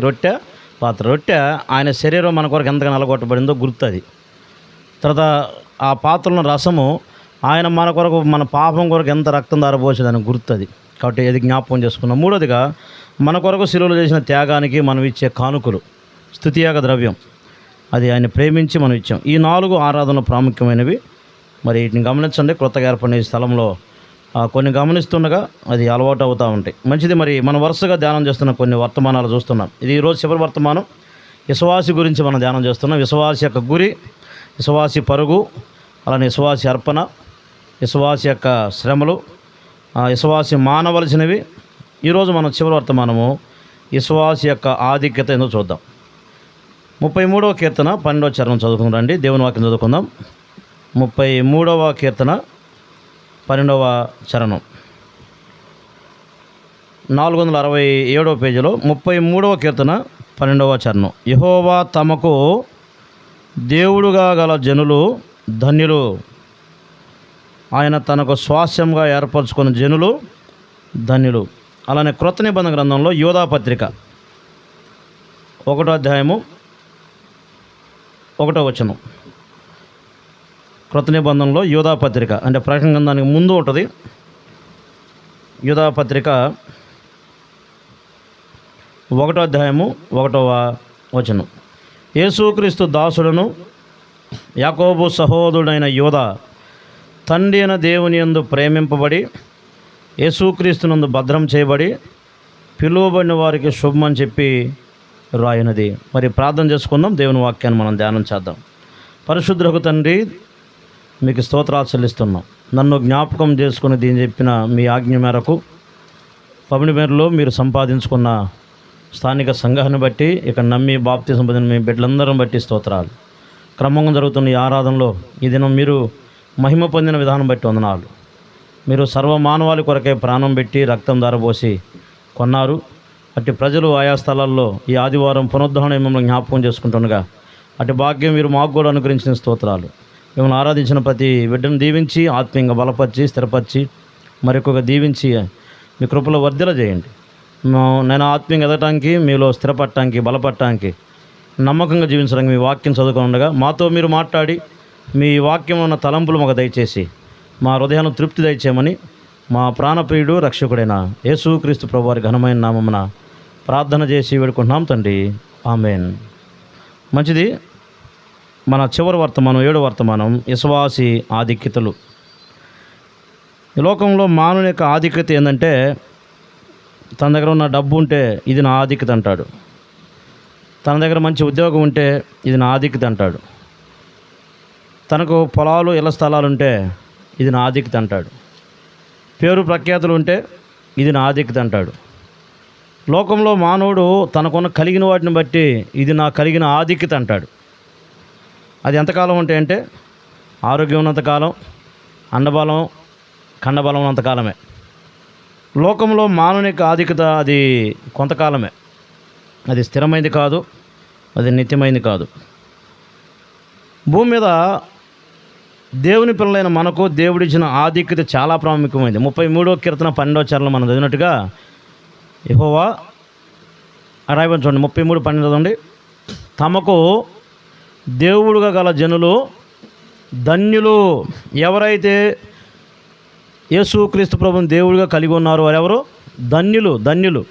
రొట్టె పాత్ర. రొట్టె ఆయన శరీరం మన కొరకు ఎంతగా నలగొట్టబడిందో గుర్తు అది. తర్వాత ఆ పాత్రలో రసము ఆయన మన కొరకు మన పాపం కొరకు ఎంత రక్తం దారబోసేదని గుర్తు అది. కాబట్టి ఇది జ్ఞాపకం చేసుకున్నాం. మూడోదిగా మన కొరకు శిలువలో చేసిన త్యాగానికి మనం ఇచ్చే కానుకలు, స్తుతియాగ ద్రవ్యం, అది ఆయన ప్రేమించి మనం ఇచ్చాం. ఈ 4 ఆరాధనలు ప్రాముఖ్యమైనవి. మరి వీటిని గమనించండి. కొత్తగా ఏర్పడిన ఈ స్థలంలో కొన్ని గమనిస్తుండగా అది అలవాటు అవుతూ ఉంటాయి. మంచిది. మరి మనం వరుసగా ధ్యానం చేస్తున్న కొన్ని వర్తమానాలు చూస్తున్నాం. ఇది ఈరోజు చివరి వర్తమానం. విశ్వాసి గురించి మనం ధ్యానం చేస్తున్నాం. విశ్వాసి యొక్క గురి, విశ్వాసి పరుగు, అలానే విశ్వాసి అర్పణ, విశ్వాసి యొక్క శ్రమలు, విశ్వాసి మానవలసినవి. ఈరోజు మనం చివరి వర్తమానము విశ్వాసి యొక్క ఆధిక్యత ఏందో చూద్దాం. 33వ కీర్తన 12వ చరణం చదువుకుందండి. దేవుని వాక్యం చదువుకుందాం. 33వ కీర్తన 12వ చరణం, 467వ పేజీలో 33వ కీర్తన 12వ చరణం. యెహోవా తమకు దేవుడుగా గల జనులు ధన్యులు, ఆయన తనకు స్వాస్యంగా ఏర్పరచుకున్న జనులు ధన్యులు. అలానే క్రొత్త నిబంధన గ్రంథంలో యోధా పత్రిక 1వ అధ్యాయము 1వ వచనం. క్రొత్త నిబంధనలో యోధా పత్రిక అంటే ప్రకటన గ్రంథానికి ముందు ఉంటుంది. యోధా పత్రిక 1వ అధ్యాయము 1వ వచనం. యేసుక్రీస్తు దాసులను, యాకోబు సహోదరుడైన యోధా, తండ్రి అయిన దేవుని యందు ప్రేమింపబడి యేసుక్రీస్తునందు భద్రం చేయబడి పిలువబడిన వారికి శుభమని చెప్పి రాయినది. మరి ప్రార్థన చేసుకుందాం. దేవుని వాక్యాన్ని మనం ధ్యానం చేద్దాం. పరిశుద్ధులకు తండ్రి, మీకు స్తోత్రాలు చెల్లిస్తున్నాం. నన్ను జ్ఞాపకం చేసుకుని దీని చెప్పిన మీ ఆజ్ఞ మేరకు పమిడిమేరలో మీరు సంపాదించుకున్న స్థానిక సంఘాన్ని బట్టి, ఇక నమ్మి బాప్తిసం పొందిన మీ బిడ్డలందరం బట్టి స్తోత్రాలు. క్రమంగా జరుగుతున్న ఈ ఆరాధనలో ఈ దినం మీరు మహిమ పొందిన విధానం బట్టి వందనాలు. మీరు సర్వమానవాళి కొరకే ప్రాణం పెట్టి రక్తం ధారపోసి కొన్నారు. అట్టి ప్రజలు ఆయా స్థలాల్లో ఈ ఆదివారం పునరుద్ధరణ మిమ్మల్ని జ్ఞాపకం చేసుకుంటుండగా అటు భాగ్యం మీరు మాకు కూడా అనుగ్రహించిన స్తోత్రాలు. మిమ్మల్ని ఆరాధించిన ప్రతి బిడ్డను దీవించి ఆత్మీయంగా బలపరిచి స్థిరపరిచి మరొకగా దీవించి మీ కృపలో వర్ధిల చేయండి. నేను ఆత్మీయంగా ఎదగటానికి, మీలో స్థిరపడటానికి, బలపడటానికి, నమ్మకంగా జీవించడానికి మీ వాక్యం చదువుకుని ఉండగా మాతో మీరు మాట్లాడి మీ వాక్యం ఉన్న తలంపులు మాకు దయచేసి మా హృదయాన్ని తృప్తి దయచేయమని మా ప్రాణప్రియుడు రక్షకుడైన యేసుక్రీస్తు ప్రభువారి ఘనమైన నామమున ప్రార్థన చేసి వేడుకుంటున్నాం తండ్రి. ఆమేన్. మంచిది. మన చివరి వర్తమానం 7వ వర్తమానం విశ్వాసి ఆధిక్యతలు. ఈ లోకంలో మానవుని యొక్క ఆధిక్యత ఏంటంటే, తన దగ్గర ఉన్న డబ్బు ఉంటే ఇది నా ఆధిక్యత అంటాడు. తన దగ్గర మంచి ఉద్యోగం ఉంటే ఇది నా ఆధిక్యత అంటాడు. తనకు పొలాలు, ఇళ్ల స్థలాలు ఉంటే ఇది నా ఆధిక్యత అంటాడు. పేరు ప్రఖ్యాతులు ఉంటే ఇది నా ఆధిక్యత అంటాడు. లోకంలో మానవుడు తనకున్న కలిగిన వాటిని బట్టి ఇది నా కలిగిన ఆధిక్యత అంటాడు. అది ఎంతకాలం ఉంటాయి అంటే, ఆరోగ్యం ఉన్నంతకాలం, అండబలం, కండబలం ఉన్నంతకాలమే. లోకంలో మానవుని యొక్క ఆధిక్యత అది కొంతకాలమే. అది స్థిరమైంది కాదు, అది నిత్యమైంది కాదు. భూమి మీద దేవుని పిల్లలైన మనకు దేవుడిచ్చిన ఆధిక్యత చాలా ప్రాముఖ్యమైంది. 33వ కీర్తన 12వ చరణం మనం చదివినట్టుగా యెహోవా రాయబడి చూడండి. 33:12 చదవండి. తమకు దేవుడుగా గల జనులు ధన్యులు. ఎవరైతే యేసుక్రీస్తు ప్రభువుని దేవుడిగా కలిగి ఉన్నారో వారెవరు? ధన్యులు. ధన్యులు.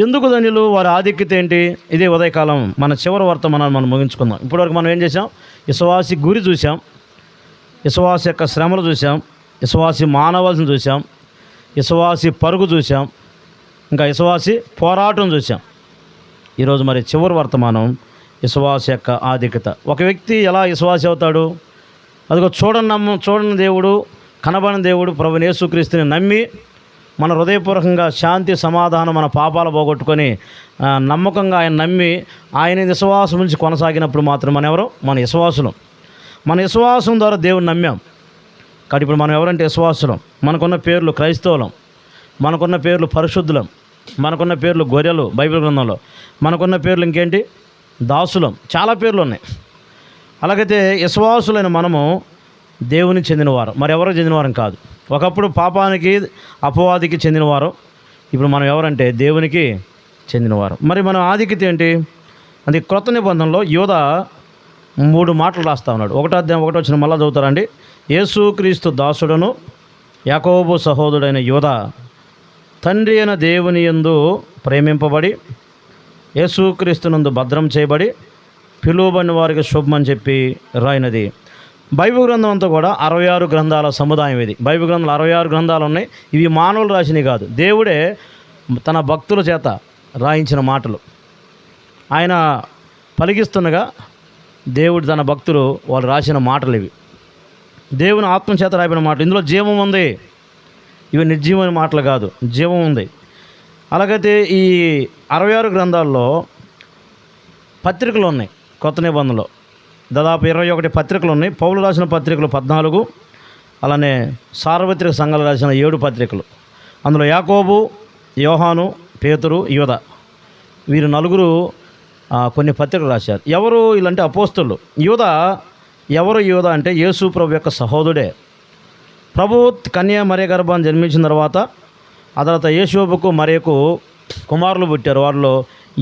ఎందుకు ధన్యులు? వారి ఆధిక్యత ఏంటి? ఇదే ఉదయకాలం మన చివరి వర్తమానాన్ని మనం ముగించుకుందాం. ఇప్పటివరకు మనం ఏం చేసాం? విశ్వాసి గురి చూసాం, విశ్వాసి యొక్క శ్రమలు చూసాం, విశ్వాసి మానవాల్సిన చూసాం, విశ్వాసి పరుగు చూసాం, ఇంకా విశ్వాసి పోరాటం చూసాం. ఈరోజు మరి చివరి వర్తమానం విశ్వాసి యొక్క ఆధిక్యత. ఒక వ్యక్తి ఎలా విశ్వాసి అవుతాడు? అదిగో చూడని దేవుడు, కనబడిన దేవుడు ప్రభువైన యేసుక్రీస్తుని నమ్మి మన హృదయపూర్వకంగా శాంతి, సమాధానం, మన పాపాలు పోగొట్టుకొని నమ్మకంగా ఆయన నమ్మి ఆయన విశ్వాసం నుంచి కొనసాగినప్పుడు మాత్రం మన ఎవరు? మన విశ్వాసులం. మన విశ్వాసం ద్వారా దేవుని నమ్మాం. కాబట్టి ఇప్పుడు మనం ఎవరంటే విశ్వాసులం. మనకున్న పేర్లు క్రైస్తవులం, మనకున్న పేర్లు పరిశుద్ధులం, మనకున్న పేర్లు గొర్రెలు బైబిల్ గ్రంథంలో, మనకున్న పేర్లు ఇంకేంటి? దాసులం. చాలా పేర్లు ఉన్నాయి. అలాగైతే విశ్వాసులైన మనము దేవుని చెందినవారు, మరెవరో చెందినవారం కాదు. ఒకప్పుడు పాపానికి, అపవాదికి చెందినవారు. ఇప్పుడు మనం ఎవరంటే దేవునికి చెందినవారు. మరి మన ఆధిక్యత ఏంటి? అది క్రొత్త నిబంధనలో యూదా 3 మాటలు రాస్తా ఉన్నాడు. 1వ అధ్యాయం 1వ వచనం మళ్ళా చదువుతారండి. యేసుక్రీస్తు దాసుడును యాకోబు సహోదరుడైన యూదా తండ్రి అయిన దేవుని యందు ప్రేమింపబడి యేసుక్రీస్తునందు భద్రం చేయబడి పిలువబడిన వారికి శుభమని చెప్పి రాయినది. బైబిల్ గ్రంథం అంతా కూడా 66 గ్రంథాల సముదాయం ఇది. బైబిల్ గ్రంథాలు 66 గ్రంథాలు ఉన్నాయి. ఇవి మానవులు రాసినవి కాదు, దేవుడే తన భక్తుల చేత రాయించిన మాటలు. ఆయన పలికిస్తుండగా దేవుడు తన భక్తులు వాళ్ళు రాసిన మాటలు ఇవి. దేవుని ఆత్మచేత రాయబడిన మాటలు. ఇందులో జీవం ఉంది. ఇవి నిర్జీవమైన మాటలు కాదు, జీవం ఉంది. అలాగైతే ఈ 66 గ్రంథాల్లో పత్రికలు ఉన్నాయి. కొత్త నిబంధనలో దాదాపు 21 పత్రికలు ఉన్నాయి. పౌలు రాసిన పత్రికలు 14, అలానే సార్వత్రిక సంఘాలు రాసిన 7 పత్రికలు. అందులో యాకోబు, యోహాను, పేతురు, యూదా వీరు 4 కొన్ని పత్రికలు రాశారు. ఎవరు వీళ్ళంటే అపోస్తలులు. యూదా అంటే యేసు ప్రభు యొక్క సహోదరుడే. ప్రభు కన్యా మరియ గర్భాన్ని జన్మించిన తర్వాత ఆ తర్వాత యేషోబుకు మరియకు కుమారులు పుట్టారు. వారిలో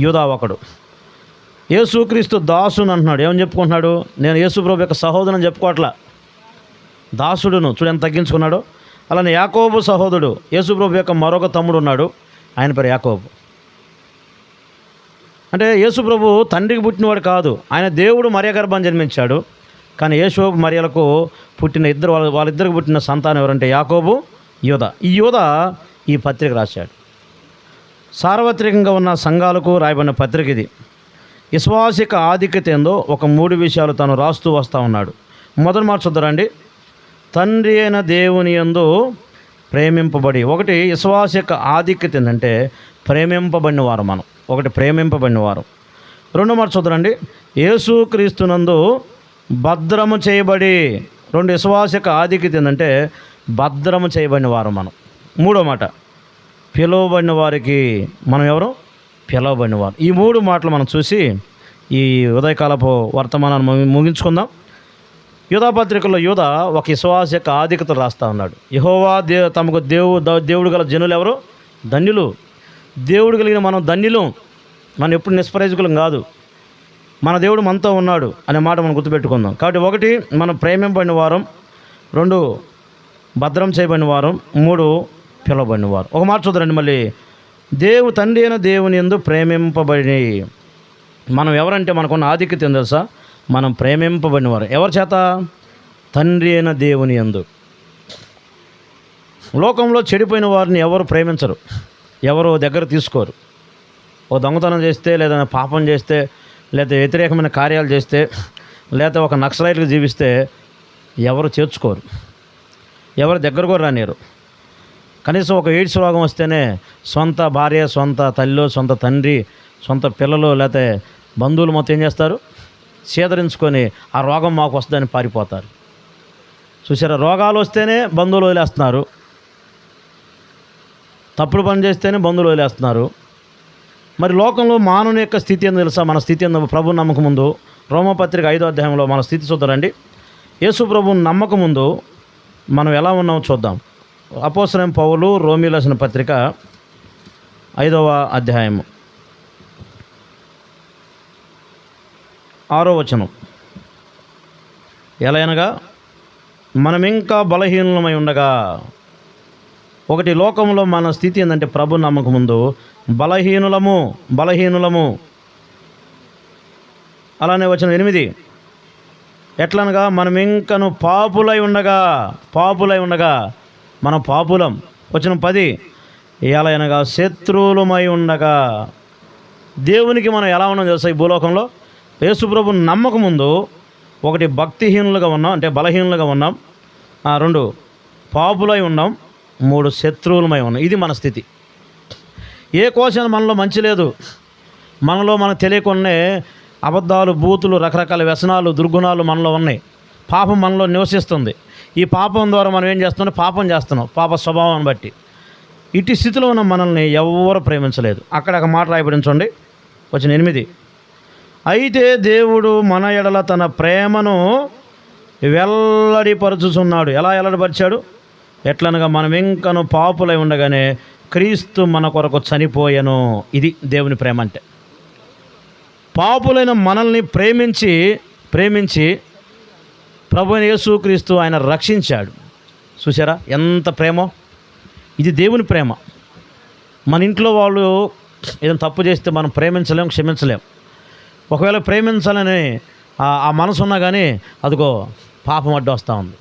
యూదా ఒకడు. యేసుక్రీస్తు దాసుని అంటున్నాడు. ఏమని చెప్పుకుంటున్నాడు? నేను యేసు ప్రభు యొక్క సహోదరుని చెప్పుకోవట్లా, దాసుడును. చూడు ఎంత తగ్గించుకున్నాడు. అలానే యాకోబు సహోదరుడు, యేసు ప్రభు యొక్క మరొక తమ్ముడు ఉన్నాడు, ఆయన పేరు యాకోబు. అంటే యేసు ప్రభు తండ్రికి పుట్టినవాడు కాదు, ఆయన దేవుడు మరియ గర్భాన్ని జన్మించాడు. కానీ యేషోబు మరియలకు పుట్టిన వాళ్ళిద్దరికి పుట్టిన సంతానం ఎవరంటే యాకోబు, యూదా. ఈ యూదా ఈ పత్రిక రాశాడు. సార్వత్రికంగా ఉన్న సంఘాలకు రాయబడిన పత్రిక ఇది. విశ్వాసిక ఆధిక్యత ఏందో ఒక 3 విషయాలు తను రాస్తూ వస్తూ ఉన్నాడు. మొదటి మాట చూద్దారండి. తండ్రి అయిన దేవుని యందు ప్రేమింపబడి. ఒకటి విశ్వాసిక ఆధిక్యత ఏంటంటే ప్రేమింపబడిన వారు మనం. ఒకటి ప్రేమింపబడిన వారు. 2వ మాట చూద్దారండి. యేసుక్రీస్తునందు భద్రము చేయబడి. 2 విశ్వాసిక ఆధిక్యత ఏంటంటే భద్రము చేయబడిన వారు మనం. 3వ మాట పిలువబడిన వారికి. మనం ఎవరు? పిలువబడిన వారు. ఈ 3 మాటలు మనం చూసి ఈ ఉదయకాలపు వర్తమానాన్ని ముగించుకుందాం. యూదా పత్రికలో యూదా ఒక విశ్వాసిక ఆధిక్యత రాస్తూ ఉన్నాడు. యెహోవా తమకు దేవుడు గల జనులు ఎవరు? ధన్యులు. దేవుడు కలిగిన మనం ధన్యులు. మనం ఎప్పుడు నిష్ప్రయోజకులం కాదు. మన దేవుడు మనతో ఉన్నాడు అనే మాట మనం గుర్తుపెట్టుకుందాం. కాబట్టి 1 మనం ప్రేమింపబడిన వారం, 2 భద్రం చేయబడిన వారం, 3 పిలువబడిన వారు. ఒక మాట చూద్దారండి మళ్ళీ. తండ్రి అయిన దేవుని యందు ప్రేమింపబడి. మనం ఎవరంటే మనకున్న ఆధిక్యత ఏం తెలుసా? మనం ప్రేమింపబడిన వారు. ఎవరి చేత? తండ్రి అయిన దేవుని యందు. లోకంలో చెడిపోయిన వారిని ఎవరు ప్రేమించరు, ఎవరు దగ్గర తీసుకోరు. ఓ దొంగతనం చేస్తే, లేదా పాపం చేస్తే, లేదా వ్యతిరేకమైన కార్యాలు చేస్తే, లేదా ఒక నక్సలైట్గా జీవిస్తే ఎవరు చేర్చుకోరు, ఎవరు దగ్గర కూడా రానియరు. కనీసం ఒక ఎయిడ్స్ రోగం వస్తేనే సొంత భార్య, సొంత తల్లి, సొంత తండ్రి, సొంత పిల్లలు, లేకపోతే బంధువులు మొత్తం ఏం చేస్తారు? సేదరించుకొని ఆ రోగం మాకు వస్తుందని పారిపోతారు. చూసారా? రోగాలు వస్తేనే బంధువులు వదిలేస్తున్నారు, తప్పుడు పని చేస్తేనే బంధువులు వదిలేస్తున్నారు. మరి లోకంలో మానవుని యొక్క స్థితి ఏందో తెలుసా? మన స్థితి ఏందో ప్రభు నమ్మక ముందు రోమపత్రిక 5వ అధ్యాయంలో మన స్థితి చూద్దారండి. యేసు ప్రభువుని నమ్మక ముందు మనం ఎలా ఉన్నామో చూద్దాం. అపోస్తలుడైన పౌలు రోమీయులకు రాసిన పత్రిక 5వ అధ్యాయం 6వ వచనం. ఎలా అనగా మనం ఇంకా బలహీనమై ఉండగా. ఒకటి, లోకంలో మన స్థితి ఏంటంటే ప్రభు నమ్మక ముందు బలహీనులము. అలానే వచనం 8, ఎట్లనగా మనం ఇంకను పాపులై ఉండగా మనం పాపులం. వచనం 10, ఎలా అనగా శత్రువులమై ఉండగా. దేవునికి మనం ఎలా ఉన్నాం తెలుసా? ఈ భూలోకంలో యేసుప్రభుని నమ్మక ముందు 1 భక్తిహీనులుగా ఉన్నాం, అంటే బలహీనులుగా ఉన్నాం. 2 పాపులై ఉన్నాం. 3 శత్రువులమై ఉన్నాం. ఇది మన స్థితి. ఏ కోశాన మనలో మంచి లేదు. మనలో మనకు తెలియకుండానే అబద్ధాలు, బూతులు, రకరకాల వ్యసనాలు, దుర్గుణాలు మనలో ఉన్నాయి. పాపం మనలో నివసిస్తుంది. ఈ పాపం ద్వారా మనం ఏం చేస్తున్నాం? పాపం చేస్తున్నాం, పాప స్వభావాన్ని బట్టి. ఇటు స్థితిలో ఉన్న మనల్ని ఎవరు ప్రేమించలేదు. అక్కడ ఒక మాట రాయబడించండి, వచనం 8. అయితే దేవుడు మన ఎడల తన ప్రేమను వెల్లడిపరుచుచున్నాడు. ఎలా వెల్లడిపరిచాడు? ఎట్లనగా మనం ఇంకను పాపులై ఉండగానే క్రీస్తు మన కొరకు చనిపోయెను. ఇది దేవుని ప్రేమ అంటే. పాపులైన మనల్ని ప్రేమించి ప్రభు అయిన యేసుక్రీస్తు ఆయన రక్షించాడు. చూసారా ఎంత ప్రేమో! ఇది దేవుని ప్రేమ. మన ఇంట్లో వాళ్ళు ఏదైనా తప్పు చేస్తే మనం ప్రేమించలేం, క్షమించలేం. ఒకవేళ ప్రేమించాలని ఆ మనసు ఉన్నా కానీ అదిగో పాపం అడ్డు వస్తూ ఉంది.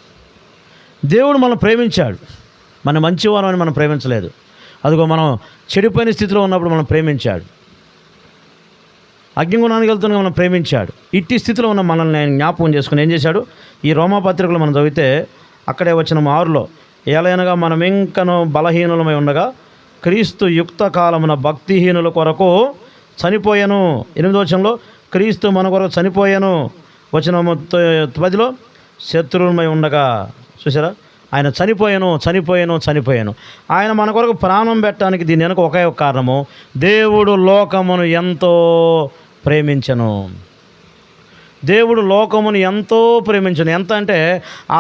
దేవుడు మనం ప్రేమించాడు. మన మంచివారం అని మనం ప్రేమించలేదు. అదిగో మనం చెడిపోయిన స్థితిలో ఉన్నప్పుడు మనం ప్రేమించాడు. అగ్నిగుణానికి వెళ్తున్న మనం ప్రేమించాడు. ఇట్టి స్థితిలో ఉన్న మనల్ని ఆయన జ్ఞాపకం చేసుకుని ఏం చేశాడు? ఈ రోమాపత్రికలు మనం చదివితే అక్కడే వచ్చిన 6లో, ఏలైనగా మనం ఇంకను బలహీనులమై ఉండగా క్రీస్తు యుక్త కాలమున భక్తిహీనుల కొరకు చనిపోయాను. 8వ వచనంలో క్రీస్తు మన కొరకు చనిపోయాను. వచనం 10లో శత్రువులమై ఉండగా. చూసారా, ఆయన చనిపోయాను. ఆయన మన కొరకు ప్రాణం పెట్టడానికి దీని వెనుక ఒకే ఒక కారణము, దేవుడు లోకమును ఎంతో ప్రేమించను. దేవుడు లోకమును ఎంతో ప్రేమించను. ఎంత అంటే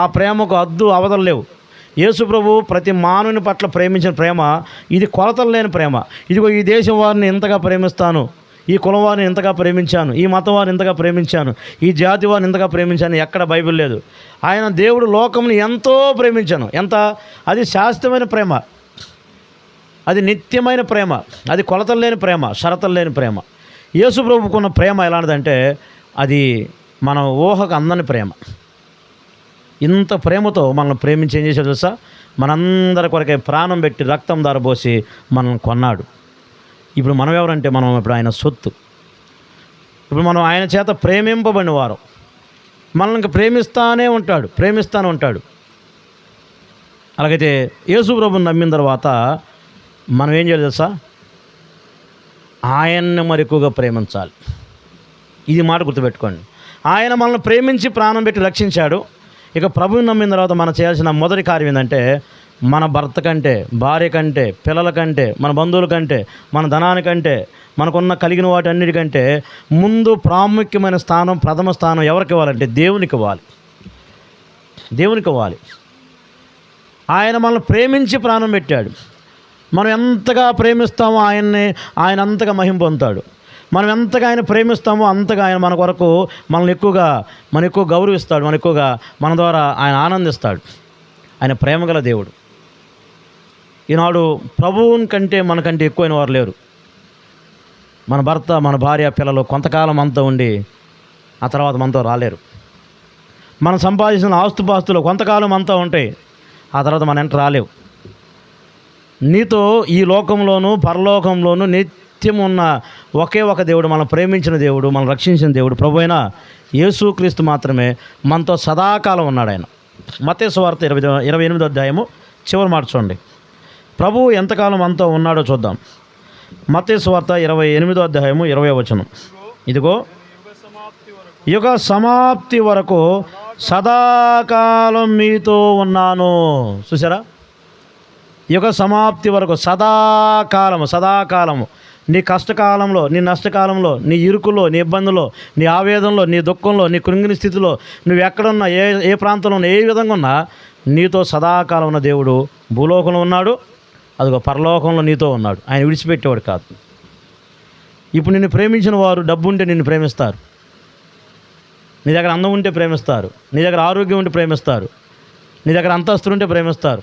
ఆ ప్రేమకు హద్దు అవధులు లేవు. యేసు ప్రభు ప్రతి మానవుని పట్ల ప్రేమించిన ప్రేమ ఇది కొలతలు లేని ప్రేమ. ఇదిగో ఈ దేశం వారిని ఇంతగా ప్రేమిస్తాను, ఈ కులం వారిని ఇంతగా ప్రేమించాను, ఈ మతం వారిని ఇంతగా ప్రేమించాను, ఈ జాతి వారిని ఇంతగా ప్రేమించాను, ఎక్కడ బైబిల్ లేదు. ఆయన దేవుడు లోకమును ఎంతో ప్రేమించాను. ఎంత? అది శాశ్వతమైన ప్రేమ, అది నిత్యమైన ప్రేమ, అది కొలతలు లేని ప్రేమ, షరతులు లేని ప్రేమ. యేసు ప్రభుకున్న ప్రేమ ఎలాంటిదంటే అది మన ఊహకు అందని ప్రేమ. ఇంత ప్రేమతో మనల్ని ప్రేమించి ఏం చేశాడు తెలుసా? మనందరి కొరకే ప్రాణం పెట్టి రక్తం దారబోసి మనల్ని కొన్నాడు. ఇప్పుడు మనం ఎవరంటే మనం ఇప్పుడు ఆయన సొత్తు. ఇప్పుడు మనం ఆయన చేత ప్రేమింపబడిన వారు. మనల్ని ఇంకా ప్రేమిస్తూనే ఉంటాడు. అలాగైతే యేసు ప్రభుని నమ్మిన తర్వాత మనం ఏం చేయాలి తెలుసా? ఆయన్ని మరి ఎక్కువగా ప్రేమించాలి. ఇది మాట గుర్తుపెట్టుకోండి. ఆయన మనల్ని ప్రేమించి ప్రాణం పెట్టి రక్షించాడు. ఇక ప్రభువుని నమ్మిన తర్వాత మనం చేయాల్సిన మొదటి కార్యం ఏంటంటే, మన భర్త కంటే, భార్య కంటే, పిల్లల కంటే, మన బంధువుల కంటే, మన ధనానికంటే, మనకున్న కలిగిన వాటి అన్నిటికంటే ముందు ప్రాముఖ్యమైన స్థానం, ప్రథమ స్థానం ఎవరికి ఇవ్వాలంటే దేవునికి ఇవ్వాలి. ఆయన మనల్ని ప్రేమించి ప్రాణం పెట్టాడు. మనం ఎంతగా ప్రేమిస్తామో ఆయన అంతగా మహిమ పొందుతాడు. మనం ఎంతగా ఆయన ప్రేమిస్తామో అంతగా ఆయన మన కొరకు మనం ఎక్కువ గౌరవిస్తాడు. మన ద్వారా ఆయన ఆనందిస్తాడు. ఆయన ప్రేమగల దేవుడు. ఈనాడు ప్రభువుని కంటే మనకంటే ఎక్కువైన వారు లేరు. మన భర్త, మన భార్య, పిల్లలు కొంతకాలం అంతా ఉండి ఆ తర్వాత మనతో రాలేరు. మనం సంపాదించిన ఆస్తుపాస్తులు కొంతకాలం అంతా ఉంటాయి, ఆ తర్వాత మన వెంట రాలేవు. నీతో ఈ లోకంలోనూ పరలోకంలోనూ నిత్యం ఉన్న ఒకే ఒక దేవుడు, మనం ప్రేమించిన దేవుడు, మనం రక్షించిన దేవుడు ప్రభు అయిన యేసుక్రీస్తు మాత్రమే మనతో సదాకాలం ఉన్నాడు. ఆయన మత్తయి సువార్త 28వ అధ్యాయము చివరి మాట చూడండి. ప్రభువు ఎంతకాలం మనతో ఉన్నాడో చూద్దాం. మత్తయి సువార్త 28వ అధ్యాయము 20వ వచనం. ఇదిగో యుగ సమాప్తి వరకు సదాకాలం మీతో ఉన్నాను. చూసారా, యుగ సమాప్తి వరకు సదాకాలము నీ కష్టకాలంలో, నీ నష్టకాలంలో, నీ ఇరుకులో, నీ ఇబ్బందులో, నీ ఆవేదనలో, నీ దుఃఖంలో, నీ కృంగిని స్థితిలో నువ్వు ఎక్కడున్నా, ఏ ప్రాంతంలో ఉన్నా, ఏ విధంగా ఉన్నా నీతో సదాకాలం ఉన్న దేవుడు భూలోకంలో ఉన్నాడు. అదిగో పరలోకంలో నీతో ఉన్నాడు. ఆయన విడిచిపెట్టేవాడు కాదు. ఇప్పుడు నిన్ను ప్రేమించిన వారు డబ్బు ఉంటే నిన్ను ప్రేమిస్తారు, నీ దగ్గర అందం ఉంటే ప్రేమిస్తారు, నీ దగ్గర ఆరోగ్యం ఉంటే ప్రేమిస్తారు, నీ దగ్గర అంతస్తులు ఉంటే ప్రేమిస్తారు,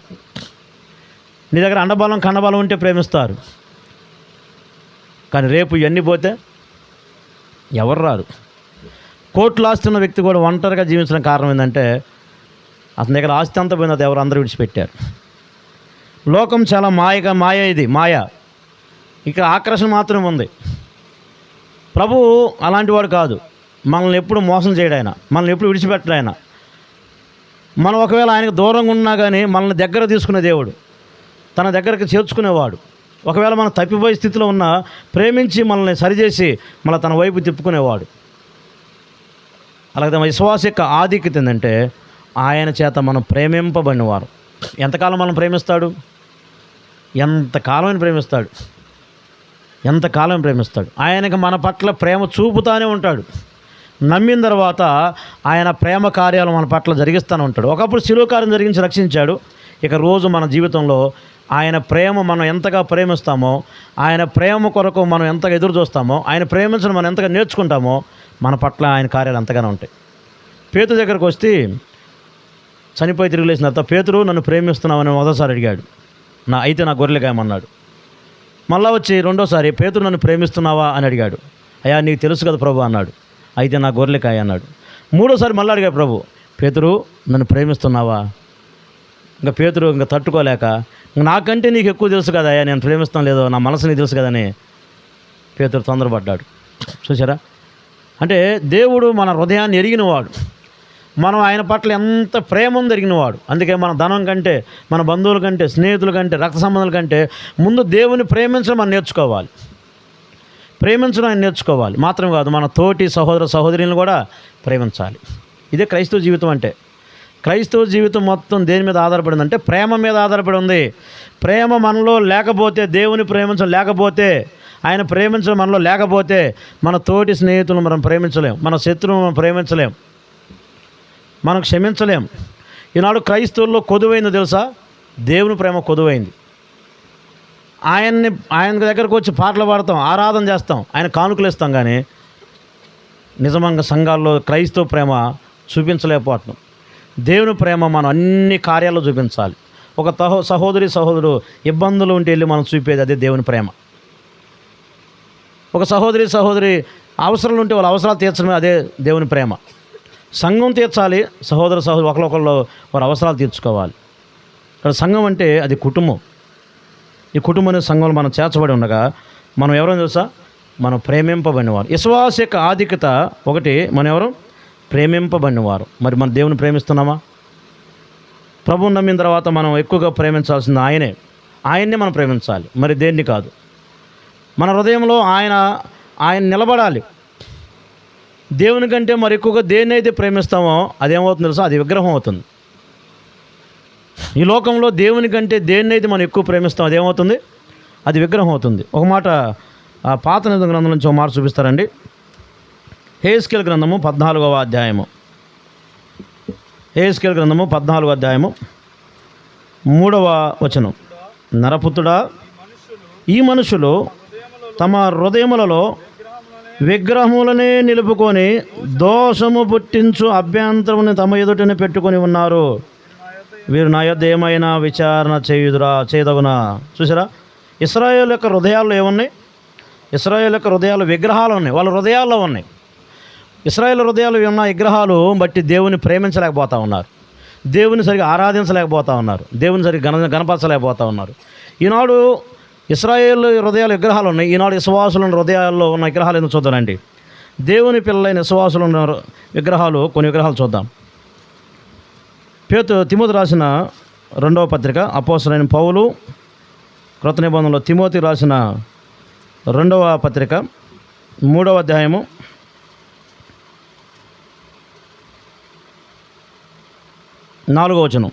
నీ దగ్గర అండబలం కండబలం ఉంటే ప్రేమిస్తారు. కానీ రేపు ఇవన్నీ పోతే ఎవరు రారు. కోట్లు ఆస్తున్న వ్యక్తి కూడా ఒంటరిగా జీవించడం కారణం ఏంటంటే అతని దగ్గర ఆస్తి అంతా పోయినది ఎవరు అందరూ విడిచిపెట్టారు. లోకం చాలా మాయ. ఇక్కడ ఆకర్షణ మాత్రమే ఉంది. ప్రభువు అలాంటి వాడు కాదు. మనల్ని ఎప్పుడు మోసం చేయడు ఆయన, మనల్ని ఎప్పుడు విడిచిపెట్టడు ఆయన. మనం ఒకవేళ ఆయనకు దూరంగా ఉన్నా కానీ మనల్ని దగ్గర తీసుకునే దేవుడు, తన దగ్గరికి చేర్చుకునేవాడు. ఒకవేళ మనం తప్పిపోయే స్థితిలో ఉన్నా ప్రేమించి మనల్ని సరిచేసి మళ్ళీ తన వైపు తిప్పుకునేవాడు. అలాగే విశ్వాస యొక్క ఆధిక్యత ఏంటంటే ఆయన చేత మనం ప్రేమింపబడినవారు. ఎంతకాలం మనం ప్రేమిస్తాడు? ఎంతకాలం ప్రేమిస్తాడు. ఆయనకి మన పట్ల ప్రేమ చూపుతానే ఉంటాడు. నమ్మిన తర్వాత ఆయన ప్రేమ కార్యాలు మన పట్ల జరిగిస్తూనే ఉంటాడు. ఒకప్పుడు శిలువ కార్యం జరిగించి రక్షించాడు. ఇక రోజు మన జీవితంలో ఆయన ప్రేమ మనం ఎంతగా ప్రేమిస్తామో, ఆయన ప్రేమ కొరకు మనం ఎంతగా ఎదురు చూస్తామో, ఆయన ప్రేమించడం మనం ఎంతగా నేర్చుకుంటామో మన పట్ల ఆయన కార్యాలు అంతగానే ఉంటాయి. పేతురు దగ్గరకు వస్తే చనిపోయి తిరిగి లేచిన తర్వాత, పేతురు నన్ను ప్రేమిస్తున్నావని మొదటిసారి అడిగాడు. అయితే నా గొర్రెలు కాయమన్నాడు. మళ్ళా వచ్చి రెండోసారి, పేతురు నన్ను ప్రేమిస్తున్నావా అని అడిగాడు. అయ్యా నీకు తెలుసు కదా ప్రభు అన్నాడు. అయితే నా గొర్రెలు కాయ అన్నాడు. మూడోసారి మళ్ళీ అడిగాడు ప్రభు, పేతురు నన్ను ప్రేమిస్తున్నావా? ఇంకా పేతురు ఇంకా తట్టుకోలేక, నాకంటే నీకు ఎక్కువ తెలుసు కదా అయ్యా, నేను ప్రేమిస్తాను లేదో నా మనసు నీకు తెలుసు కదని పేతురు తొందరపడ్డాడు. చూసారా? అంటే దేవుడు మన హృదయాన్ని ఎరిగినవాడు, మనం ఆయన పట్ల ఎంత ప్రేమ ఉందో ఎరిగినవాడు. అందుకే మన ధనం కంటే, మన బంధువుల కంటే, స్నేహితుల కంటే, రక్త సంబంధాల కంటే ముందు దేవుని ప్రేమించడం మనం నేర్చుకోవాలి. ప్రేమించడం ఆయన నేర్చుకోవాలి. మాత్రం కాదు, మన తోటి సహోదర సహోదరులను కూడా ప్రేమించాలి. ఇదే క్రైస్తవ జీవితం అంటే. క్రైస్తవ జీవితం మొత్తం దేని మీద ఆధారపడింది అంటే ప్రేమ మీద ఆధారపడి ఉంది. ప్రేమ మనలో లేకపోతే, దేవుని ప్రేమించడం లేకపోతే, ఆయన ప్రేమించడం మనలో లేకపోతే మన తోటి స్నేహితులను మనం ప్రేమించలేం, మన శత్రువులను మనం ప్రేమించలేం, మనం క్షమించలేం. ఈనాడు క్రైస్తవుల్లో కొదువైంది తెలుసా? దేవుని ప్రేమ కొదువైంది. ఆయన దగ్గరకు వచ్చి పాటలు పాడతాం, ఆరాధన చేస్తాం, ఆయన కానుకలు ఇస్తాం, కానీ నిజంగా సంఘాల్లో క్రైస్తవ ప్రేమ చూపించలేకపోతున్నాం. దేవుని ప్రేమ మనం అన్ని కార్యాల్లో చూపించాలి. ఒక సహోదరుడు ఇబ్బందులు ఉంటే వెళ్ళి మనం చూపేది అదే దేవుని ప్రేమ. ఒక సహోదరి అవసరాలు ఉంటే వాళ్ళ అవసరాలు తీర్చడమే అదే దేవుని ప్రేమ. సంఘం తీర్చాలి, సహోదరు ఒకరికొకళ్ళు వారి అవసరాలు తీర్చుకోవాలి. ఇక్కడ సంఘం అంటే అది కుటుంబం. ఈ కుటుంబం అనే సంఘంలో మనం చేర్చబడి ఉండగా మనం ఎవరో తెలుసా? మనం ప్రేమింపబడినవారు. విశ్వాస యొక్క ఆధిక్యత ఒకటి, మనం ఎవరు? ప్రేమింపబడినవారు. మరి మన దేవుని ప్రేమిస్తున్నామా? ప్రభువుని నమ్మిన తర్వాత మనం ఎక్కువగా ప్రేమించాల్సింది ఆయన్నే మనం ప్రేమించాలి, మరి దేన్ని కాదు. మన హృదయంలో ఆయన నిలబడాలి. దేవుని కంటే మరి ఎక్కువగా దేన్నైతే ప్రేమిస్తామో అదేమవుతుంది తెలుసా? అది విగ్రహం అవుతుంది. ఈ లోకంలో దేవుని కంటే దేన్నైతే మనం ఎక్కువ ప్రేమిస్తాం అదేమవుతుంది? అది విగ్రహం అవుతుంది. ఒక మాట పాత నిబంధన గ్రంథం నుంచి ఒక మాట చూపిస్తారండి. హెస్కేలు గ్రంథము 14వ అధ్యాయము. హెస్కేలు గ్రంథము 14వ అధ్యాయము 3వ వచనం. నరపుత్రుడా, ఈ మనుషులు తమ హృదయములలో విగ్రహములనే నిలుపుకొని దోషము పుట్టించు అభ్యంతరముని తమ ఎదుటనే పెట్టుకొని ఉన్నారు. వీరు నా యొద్ద ఏమైనా విచారణ చేయదగునా? చూసారా? ఇశ్రాయేలు యొక్క హృదయాల్లో ఏమున్నాయి? ఇశ్రాయేలు యొక్క హృదయాలు విగ్రహాలు ఉన్నాయి, వాళ్ళ హృదయాల్లో ఉన్నాయి. ఇశ్రాయేలు హృదయాలు ఉన్న విగ్రహాలు బట్టి దేవుని ప్రేమించలేకపోతూ ఉన్నారు, దేవుని సరిగా ఆరాధించలేకపోతూ ఉన్నారు, దేవుని సరిగా గణపరచలేకపోతూ ఉన్నారు. ఈనాడు ఇశ్రాయేలు హృదయాలు విగ్రహాలు ఉన్నాయి. ఈనాడు విశ్వాసుల హృదయాల్లో ఉన్న విగ్రహాలు ఎందుకు చూద్దామండి? దేవుని పిల్లలైన విశ్వాసులు ఉన్న విగ్రహాలు, కొన్ని విగ్రహాలు చూద్దాం. తిమోతి రాసిన 2వ పత్రిక, అపోస్తలుడైన పౌలు క్రొత్త నిబంధనలో తిమోతి రాసిన 2వ పత్రిక 3వ అధ్యాయము 4వ వచనం.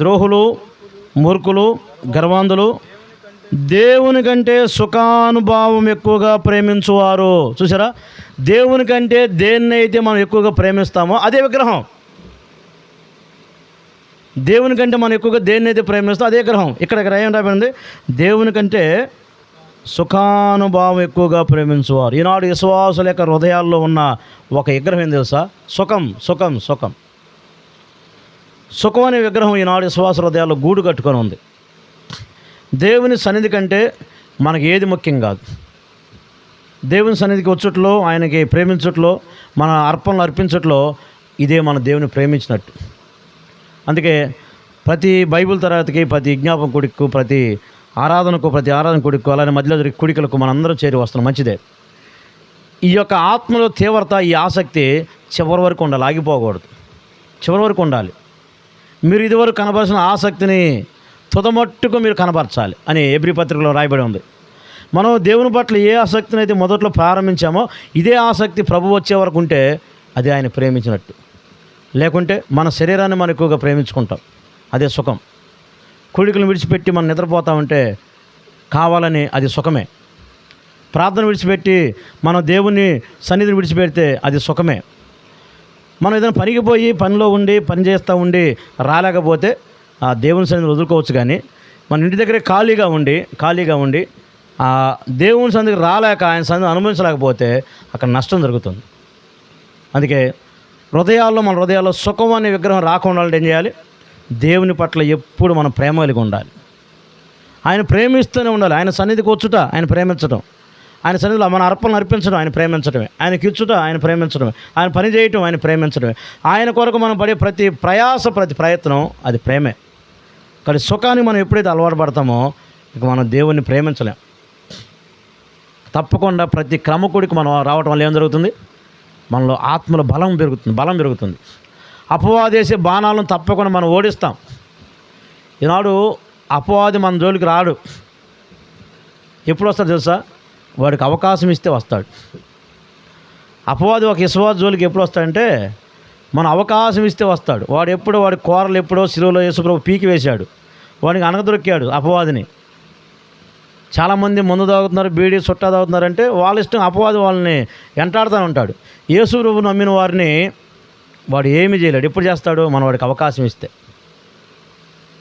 ద్రోహులు, మూర్ఖులు, గర్వాంధులు దేవుని కంటే సుఖానుభావం ఎక్కువగా ప్రేమించువారు. చూసారా? దేవుని కంటే దేన్నైతే మనం ఎక్కువగా ప్రేమిస్తామో అదే విగ్రహం. దేవుని కంటే మనం ఎక్కువగా దేన్నైతే ప్రేమిస్తామో అదే విగ్రహం. ఇక్కడ ఏం రాబడింది? దేవుని కంటే సుఖానుభావం ఎక్కువగా ప్రేమించువారు. ఈనాడు విశ్వాసుల యొక్క హృదయాల్లో ఉన్న ఒక విగ్రహం ఏం తెలుసా? సుఖం సుఖం సుఖం సుఖం అనే విగ్రహం ఈనాడు విశ్వాస హృదయాల్లో గూడు కట్టుకొని ఉంది. దేవుని సన్నిధి కంటే మనకి ఏది ముఖ్యం కాదు. దేవుని సన్నిధికి వచ్చుట్లో, ఆయనకి ప్రేమించట్లో, మన అర్పణలు అర్పించట్లో ఇదే మన దేవుని ప్రేమించినట్టు. అందుకే ప్రతి బైబిల్ తరగతికి, ప్రతి జ్ఞాపకం కుడికి, ప్రతి ఆరాధన కుడికి, అలానే మధ్యలో జరిగే కుడికలకు మనందరం చేరి వస్తున్నాం. మంచిదే. ఈ యొక్క ఆత్మలో తీవ్రత, ఈ ఆసక్తి చివరి వరకు ఉండాలి, ఆగిపోకూడదు. చివరి వరకు ఉండాలి. మీరు ఇదివరకు కనపరిచిన ఆసక్తిని తుదమట్టుకు మీరు కనపరచాలి అని ఎబ్రీ పత్రికలో రాయబడి ఉంది. మనం దేవుని పట్ల ఏ ఆసక్తిని అయితే మొదట్లో ప్రారంభించామో ఇదే ఆసక్తి ప్రభు వచ్చే వరకు ఉంటే అది ఆయన ప్రేమించినట్టు. లేకుంటే మన శరీరాన్ని మనం ఎక్కువగా ప్రేమించుకుంటాం, అదే సుఖం. కోడికలను విడిచిపెట్టి మనం నిద్రపోతా ఉంటే కావాలని అది సుఖమే. ప్రార్థన విడిచిపెట్టి మనం దేవుని సన్నిధిని విడిచిపెడితే అది సుఖమే. మనం ఏదైనా పనికి పోయి పనిలో ఉండి పని చేస్తూ ఉండి రాలేకపోతే ఆ దేవుని సన్నిధిని వదులుకోవచ్చు. కానీ మన ఇంటి దగ్గరే ఖాళీగా ఉండి ఆ దేవుని సన్నిధికి రాలేక ఆయన సన్నిధిని అనుభవించలేకపోతే అక్కడ నష్టం జరుగుతుంది. అందుకే మన హృదయాల్లో సుఖం అనే విగ్రహం రాకుండా ఏం చేయాలి? దేవుని పట్ల ఎప్పుడు మనం ప్రేమ కలిగి ఉండాలి. ఆయన ప్రేమిస్తూనే ఉండాలి. ఆయన సన్నిధికి వచ్చుట ఆయన ప్రేమించడం, ఆయన సన్నిధిలో మన అర్పణలు అర్పించడం ఆయన ప్రేమించడమే, ఆయనకి ఇచ్చుట ఆయన ప్రేమించడమే, ఆయన పని చేయటం ఆయన ప్రేమించడమే, ఆయన కొరకు మనం పడే ప్రతి ప్రయాస ప్రతి ప్రయత్నం అది ప్రేమే. కానీ సుఖాన్ని మనం ఎప్పుడైతే అలవాటు పడతామో ఇక మనం దేవుణ్ణి ప్రేమించలేం. తప్పకుండా ప్రతి క్రమకుడికి మనం రావటం వల్ల ఏం జరుగుతుంది? మనలో ఆత్మల బలం పెరుగుతుంది. అపవాదేసే బాణాలను తప్పకుండా మనం ఓడిస్తాం. ఈనాడు అపవాది మన జోలికి రాడు. ఎప్పుడు వస్తాడు తెలుసా? వాడికి అవకాశం ఇస్తే వస్తాడు. అపవాది ఒక విశ్వాస జోలికి ఎప్పుడు వస్తాడంటే మనం అవకాశం ఇస్తే వస్తాడు. వాడి కూరలు ఎప్పుడో శిలువలో యేసుప్రభు పీకి వేశాడు, వాడికి అనగదొరికాడు అపవాదిని. చాలామంది మందు తాగుతున్నారు, బీడీ చుట్టా తాగుతున్నారంటే వాళ్ళ ఇష్టం. అపవాది వాళ్ళని వెంటాడుతూ ఉంటాడు. యేసుప్రభు నమ్మిన వారిని వాడు ఏమీ చేయలేడు. ఎప్పుడు చేస్తాడు? మనం వాడికి అవకాశం ఇస్తే.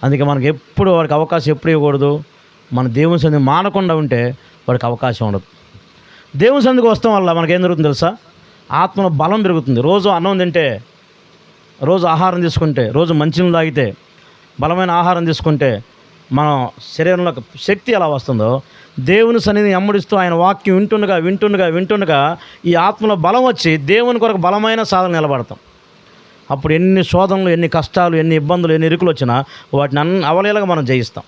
అందుకే మనకి ఎప్పుడు వాడికి అవకాశం ఎప్పుడు ఇవ్వకూడదు. మన దేవుని సన్నిధి మానకుండా ఉంటే వాడికి అవకాశం ఉండదు. దేవుని సన్నిధికి వస్తాం వల్ల మనకేం జరుగుతుంది తెలుసా? ఆత్మలో బలం పెరుగుతుంది. రోజు అన్నం తింటే, రోజు ఆహారం తీసుకుంటే, రోజు మంచినీళ్ళు తాగితే, బలమైన ఆహారం తీసుకుంటే మనం శరీరంలో శక్తి ఎలా వస్తుందో దేవుని సన్నిధిని ఎమ్మడిస్తూ ఆయన వాక్యం వింటుండగా ఈ ఆత్మలో బలం వచ్చి దేవుని కొరకు బలమైన సాధన నిలబడతాం. అప్పుడు ఎన్ని శోధనలు, ఎన్ని కష్టాలు, ఎన్ని ఇబ్బందులు, ఎన్ని ఇరుకులు వచ్చినా వాటిని అవలీలగా మనం జయిస్తాం.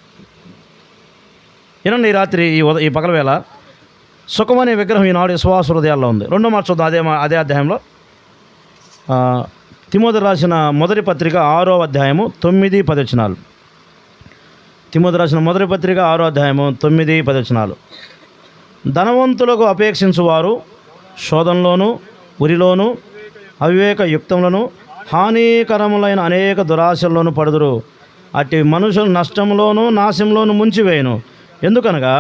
ఏనండి, ఈ రాత్రి ఈ పగలవేళ సుఖమనే విగ్రహం ఈనాడు విశ్వాస హృదయాల్లో ఉంది. రెండో మాట చూద్దాం. అదే అధ్యాయంలో తిమోథెయుకు రాసిన మొదటి పత్రిక 6వ అధ్యాయము 9-10 వచనాలు. తిమోథెయుకు రాసిన మొదటి పత్రిక 6వ అధ్యాయము 9-10 వచనాలు. ధనవంతులకు అపేక్షించువారు శోధనలోను ఉరిలోను అవివేక యుక్తములను హానికరములైన అనేక దురాశల్లోనూ పడుదురు. అట్టి మనుషులు నష్టంలోనూ నాశంలోనూ ముంచివేయును. ఎందుకనగా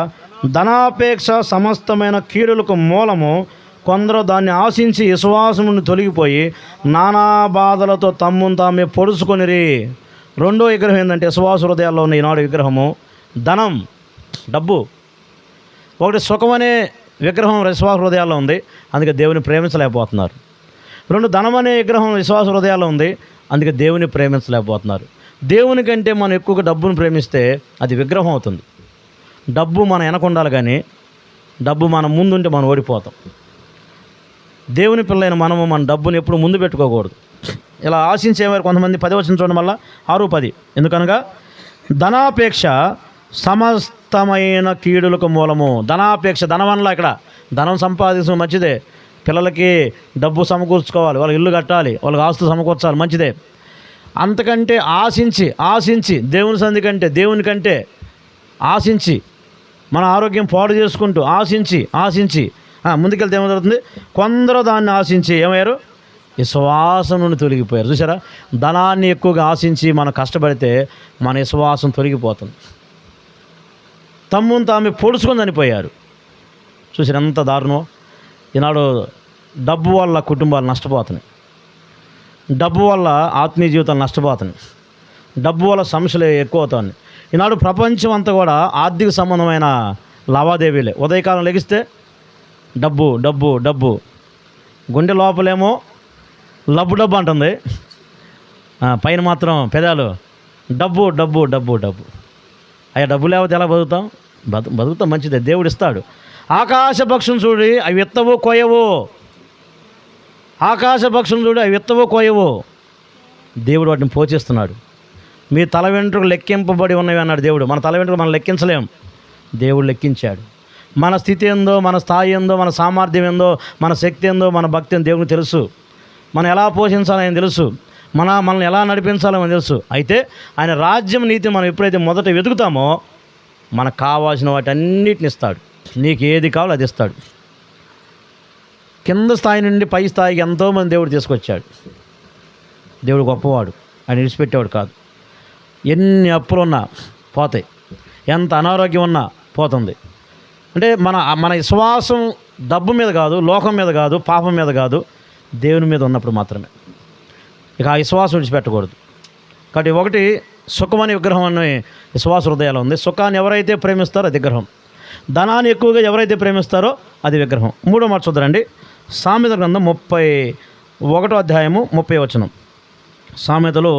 ధనాపేక్ష సమస్తమైన కీడులకు మూలము. కొందరు దాన్ని ఆశించి విశ్వాసం నుండి తొలగిపోయి నానా బాధలతో తమ్మును తామే పొడుచుకొనిరి. రెండో విగ్రహం ఏంటంటే విశ్వాస హృదయాల్లో ఉన్న ఈనాడు విగ్రహము ధనం, డబ్బు. ఒకటి సుఖం అనే విగ్రహం విశ్వాస హృదయాల్లో ఉంది, అందుకే దేవుని ప్రేమించలేకపోతున్నారు. రెండు, ధనం అనే విగ్రహం విశ్వాస హృదయాల్లో ఉంది, అందుకే దేవుని ప్రేమించలేకపోతున్నారు. దేవుని కంటే మనం ఎక్కువగా డబ్బును ప్రేమిస్తే అది విగ్రహం అవుతుంది. డబ్బు మన వెనక ఉండాలి, కానీ డబ్బు మన ముందుంటే మనం ఓడిపోతాం. దేవుని పిల్లైన మనము మన డబ్బుని ఎప్పుడు ముందు పెట్టుకోకూడదు. ఇలా ఆశించేవారు కొంతమంది 10 వచనం చూడడం వల్ల 6:10. ఎందుకనగా ధనాపేక్ష సమస్తమైన కీడులకు మూలము. ధనాపేక్ష, ధనవనలా. ఇక్కడ ధనం సంపాదించడం మంచిదే. పిల్లలకి డబ్బు సమకూర్చుకోవాలి, వాళ్ళకి ఇల్లు కట్టాలి, వాళ్ళకి ఆస్తులు సమకూర్చాలి, మంచిదే. అంతకంటే ఆశించి దేవుని కంటే ఆశించి మన ఆరోగ్యం పాడు చేసుకుంటూ ఆశించి ముందుకెళ్తే ఏమవుతుంది? కొందరు దాన్ని ఆశించి ఏమయ్యారు? విశ్వాసం నుండి తొలగిపోయారు. చూసారా? ధనాన్ని ఎక్కువగా ఆశించి మనం కష్టపడితే మన విశ్వాసం తొలగిపోతుంది. తమ్మును తామే పొడుచుకొని చనిపోయారు. చూసారు ఎంత దారుణం? ఈనాడు డబ్బు వల్ల కుటుంబాలు నష్టపోతున్నాయి, డబ్బు వల్ల ఆత్మీయ జీవితాలు నష్టపోతున్నాయి, డబ్బు వల్ల సమస్యలు ఎక్కువ అవుతాయి. ఈనాడు ప్రపంచం అంతా కూడా ఆర్థిక సంబంధమైన లావాదేవీలే. ఉదయకాలం లెగిస్తే డబ్బు డబ్బు డబ్బు, గుండె లోపలేమో డబ్బు అంటుంది, పైన మాత్రం పెదాలు డబ్బు డబ్బు డబ్బు డబ్బు. అయ్యా, డబ్బు లేకపోతే ఎలా బతుకుతాం? బతుకుతాం, మంచిదే, దేవుడు ఇస్తాడు. ఆకాశ పక్షులు చూడి అవి విత్తవో కోయవో. ఆకాశ పక్షులు చూడి అవి విత్తవో కోయవో, దేవుడు వాటిని పోషిస్తున్నాడు. మీ తల వెంట్రుకలు లెక్కింపబడి ఉన్నవి అన్నాడు దేవుడు. మన తల వెంట్రుకలు మనం లెక్కించలేం, దేవుడు లెక్కించాడు. మన స్థితి ఏందో, మన స్థాయి ఏందో, మన సామర్థ్యం ఏందో, మన శక్తి ఏందో, మన భక్తి ఏందో దేవునికి తెలుసు. మనం ఎలా పోషించాలని తెలుసు, మనల్ని ఎలా నడిపించాలని తెలుసు. అయితే ఆయన రాజ్యం నీతి మనం ఎప్పుడైతే మొదట వెతుకుతామో మనకు కావాల్సిన వాటన్నిటిని ఇస్తాడు. నీకు ఏది కావాలో అది ఇస్తాడు. కింద స్థాయి నుండి పై స్థాయికి ఎంతోమంది దేవుడు తీసుకొచ్చాడు. దేవుడు గొప్పవాడు, ఆయన విడిచిపెట్టేవాడు కాదు. ఎన్ని అప్పులున్నా పోతాయి, ఎంత అనారోగ్యం ఉన్నా పోతుంది. అంటే మన విశ్వాసం డబ్బు మీద కాదు, లోకం మీద కాదు, పాపం మీద కాదు, దేవుని మీద ఉన్నప్పుడు మాత్రమే. ఇక ఆ విశ్వాసం విడిచిపెట్టకూడదు. కాబట్టి ఒకటి సుఖం అనే విగ్రహం అనే విశ్వాస హృదయాలు ఉంది. సుఖాన్ని ఎవరైతే ప్రేమిస్తారో అది విగ్రహం, ధనాన్ని ఎక్కువగా ఎవరైతే ప్రేమిస్తారో అది విగ్రహం. మూడో మాట చూద్దారండి, సామెత గ్రంథం 31వ అధ్యాయము 30వ వచనం. సామెతలు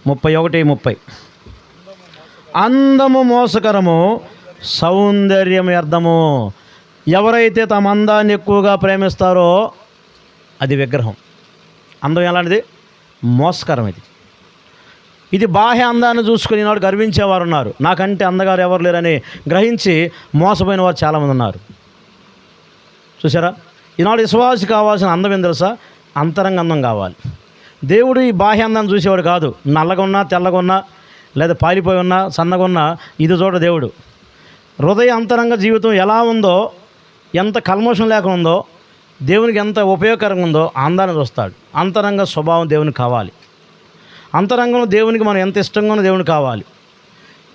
31:30. అందము మోసకరము, సౌందర్యం వ్యర్థము. ఎవరైతే తమ అందాన్ని ఎక్కువగా ప్రేమిస్తారో అది విగ్రహం. అందం ఎలాంటిది? మోసకరం. ఇది బాహ్య అందాన్ని చూసుకుని ఈనాడు గర్వించేవారు ఉన్నారు. నాకంటే అందగారు ఎవరు లేరని గ్రహించి మోసపోయిన వారు చాలామంది ఉన్నారు. చూసారా? ఈనాడు విశ్వాసి కావాల్సిన అందం ఏం తెలుసా? అంతరంగ అందం కావాలి. దేవుడు ఈ బాహ్య అందాన్ని చూసేవాడు కాదు. నల్లగా ఉన్నా, తెల్లగా ఉన్నా, లేదా పాలిపోయి ఉన్నా, సన్నగా ఉన్నా ఇది చూడ దేవుడు. హృదయ అంతరంగ జీవితం ఎలా ఉందో, ఎంత కల్మషం లేకుండా ఉందో, దేవునికి ఎంత ఉపయోగకరంగా ఉందో అందాన్ని చూస్తాడు. అంతరంగ స్వభావం దేవునికి కావాలి. అంతరంగంలో దేవునికి మనం ఎంత ఇష్టంగా ఉన్న దేవునికి కావాలి.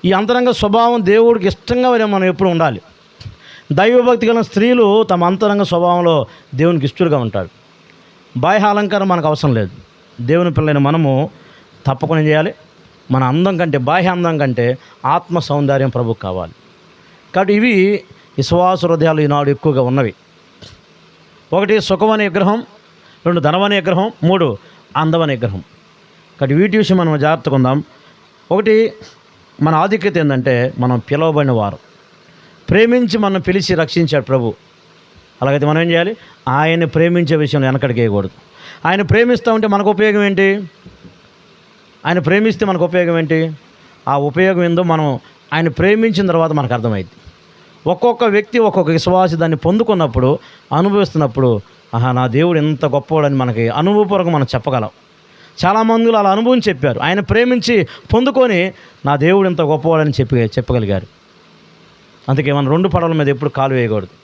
ఈ అంతరంగ స్వభావం దేవుడికి ఇష్టంగా మనం ఎప్పుడు ఉండాలి. దైవభక్తి గల స్త్రీలు తమ అంతరంగ స్వభావంలో దేవునికి ఇష్టలుగా ఉంటాడు. బాహ్య అలంకారం మనకు అవసరం లేదు. దేవుని పిల్లైన మనము తప్పకుండా చేయాలి. మన అందం కంటే, బాహ్య అందం కంటే ఆత్మ సౌందర్యం ప్రభుకు కావాలి. కాబట్టి ఇవి విశ్వాస హృదయాలు ఈనాడు ఎక్కువగా ఉన్నవి. 1 సుఖం అనే విగ్రహం, 2 ధనం అనే విగ్రహం, 3 అందం అనే విగ్రహం. కాబట్టి వీటి విషయం మనం జాగ్రత్తగా ఉందాం. 1 మన ఆధిక్యత ఏంటంటే మనం పిలవబడిన వారు, ప్రేమించి మనం పిలిచి రక్షించాడు ప్రభు. అలాగైతే మనం ఏం చేయాలి? ఆయన్ని ప్రేమించే విషయంలో వెనకడికి వేయకూడదు. ఆయన ప్రేమిస్తూ ఉంటే మనకు ఉపయోగం ఏంటి? ఆయన ప్రేమిస్తే మనకు ఉపయోగం ఏంటి? ఆ ఉపయోగం ఏందో మనం ఆయన ప్రేమించిన తర్వాత మనకు అర్థమైంది. ఒక్కొక్క వ్యక్తి, ఒక్కొక్క విశ్వాసి దాన్ని పొందుకున్నప్పుడు, అనుభవిస్తున్నప్పుడు, ఆహా నా దేవుడు ఎంత గొప్పవాడని మనకి అనుభవపూర్వకంగా మనం చెప్పగలం. చాలామంది అలా అనుభవం చెప్పారు. ఆయన ప్రేమించి పొందుకొని నా దేవుడు ఎంత గొప్పవాడని చెప్పగలిగారు. అందుకే మనం 2 పడవల మీద ఎప్పుడు కాలు వేయకూడదు.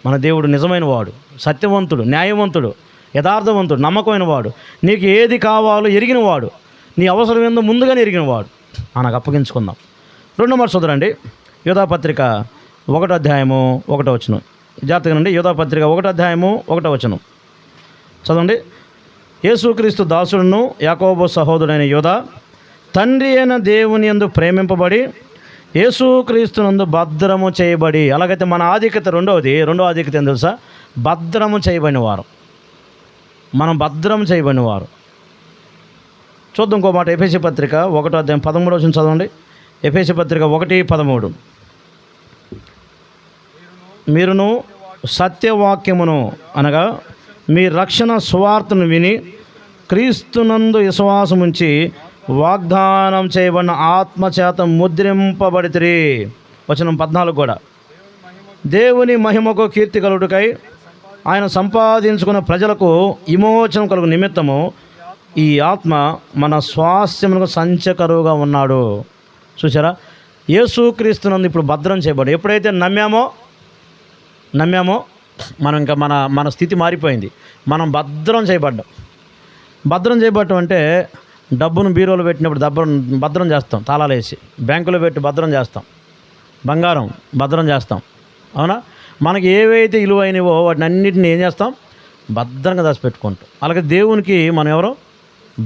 మన దేవుడు నిజమైన వాడు, సత్యవంతుడు, న్యాయవంతుడు, యథార్థవంతుడు, నమ్మకమైన వాడు, నీకు ఏది కావాలో ఎరిగిన వాడు, నీ అవసరం ఏందో ముందుగానే ఎరిగిన వాడు. నాకు అప్పగించుకుందాం. 2 మాట చదవండి, యోధాపత్రిక 1వ అధ్యాయము 1వ వచనం. జాగ్రత్తగానండి, యోధాపత్రిక 1వ అధ్యాయము 1వ వచనం చదవండి. యేసుక్రీస్తు దాసుడును యాకోబు సహోదరుడైన యోధ, తండ్రి అయిన దేవుని యందు ప్రేమింపబడి యేసుక్రీస్తునందు భద్రము చేయబడి. అలాగైతే మన ఆధిక్యత రెండవ ఆధిక్యత ఏం తెలుసా? భద్రము చేయబడిన వారు. మనం భద్రం చేయబడిన వారు. చూద్దాం ఇంకో మాట, ఎఫెసీ పత్రిక 1వ అధ్యాయం 13వ వచనం చదవండి. ఎఫెసీ పత్రిక 1:13. మీరును సత్యవాక్యమును అనగా మీ రక్షణ సువార్తను విని క్రీస్తునందు విశ్వాసముంచి వాగ్దానం చేయబడిన ఆత్మచేత ముద్రింపబడితిరి. వచనం 14 కూడా. దేవుని మహిమకు కీర్తి కలుగుటకై ఆయన సంపాదించుకున్న ప్రజలకు విమోచనం కలుగు నిమిత్తము ఈ ఆత్మ మన స్వాస్థ్యమునకు సంచకరువుగా ఉన్నాడు. చూసారా? యేసుక్రీస్తునందు ఇప్పుడు భద్రం చేయబడి, ఎప్పుడైతే నమ్మామో మనం ఇంకా మన స్థితి మారిపోయింది. మనం భద్రం చేయబడ్డాం. భద్రం చేయబడటం అంటే డబ్బును బీరోలో పెట్టినప్పుడు భద్రం చేస్తాం, తాళాలు వేసి. బ్యాంకులో పెట్టి భద్రం చేస్తాం, బంగారం భద్రం చేస్తాం. అవునా? మనకి ఏవైతే విలువైనవో వాటిని అన్నింటినీ ఏం చేస్తాం? భద్రంగా దాచిపెట్టుకుంటాం. అలాగే దేవునికి మనం ఎవరో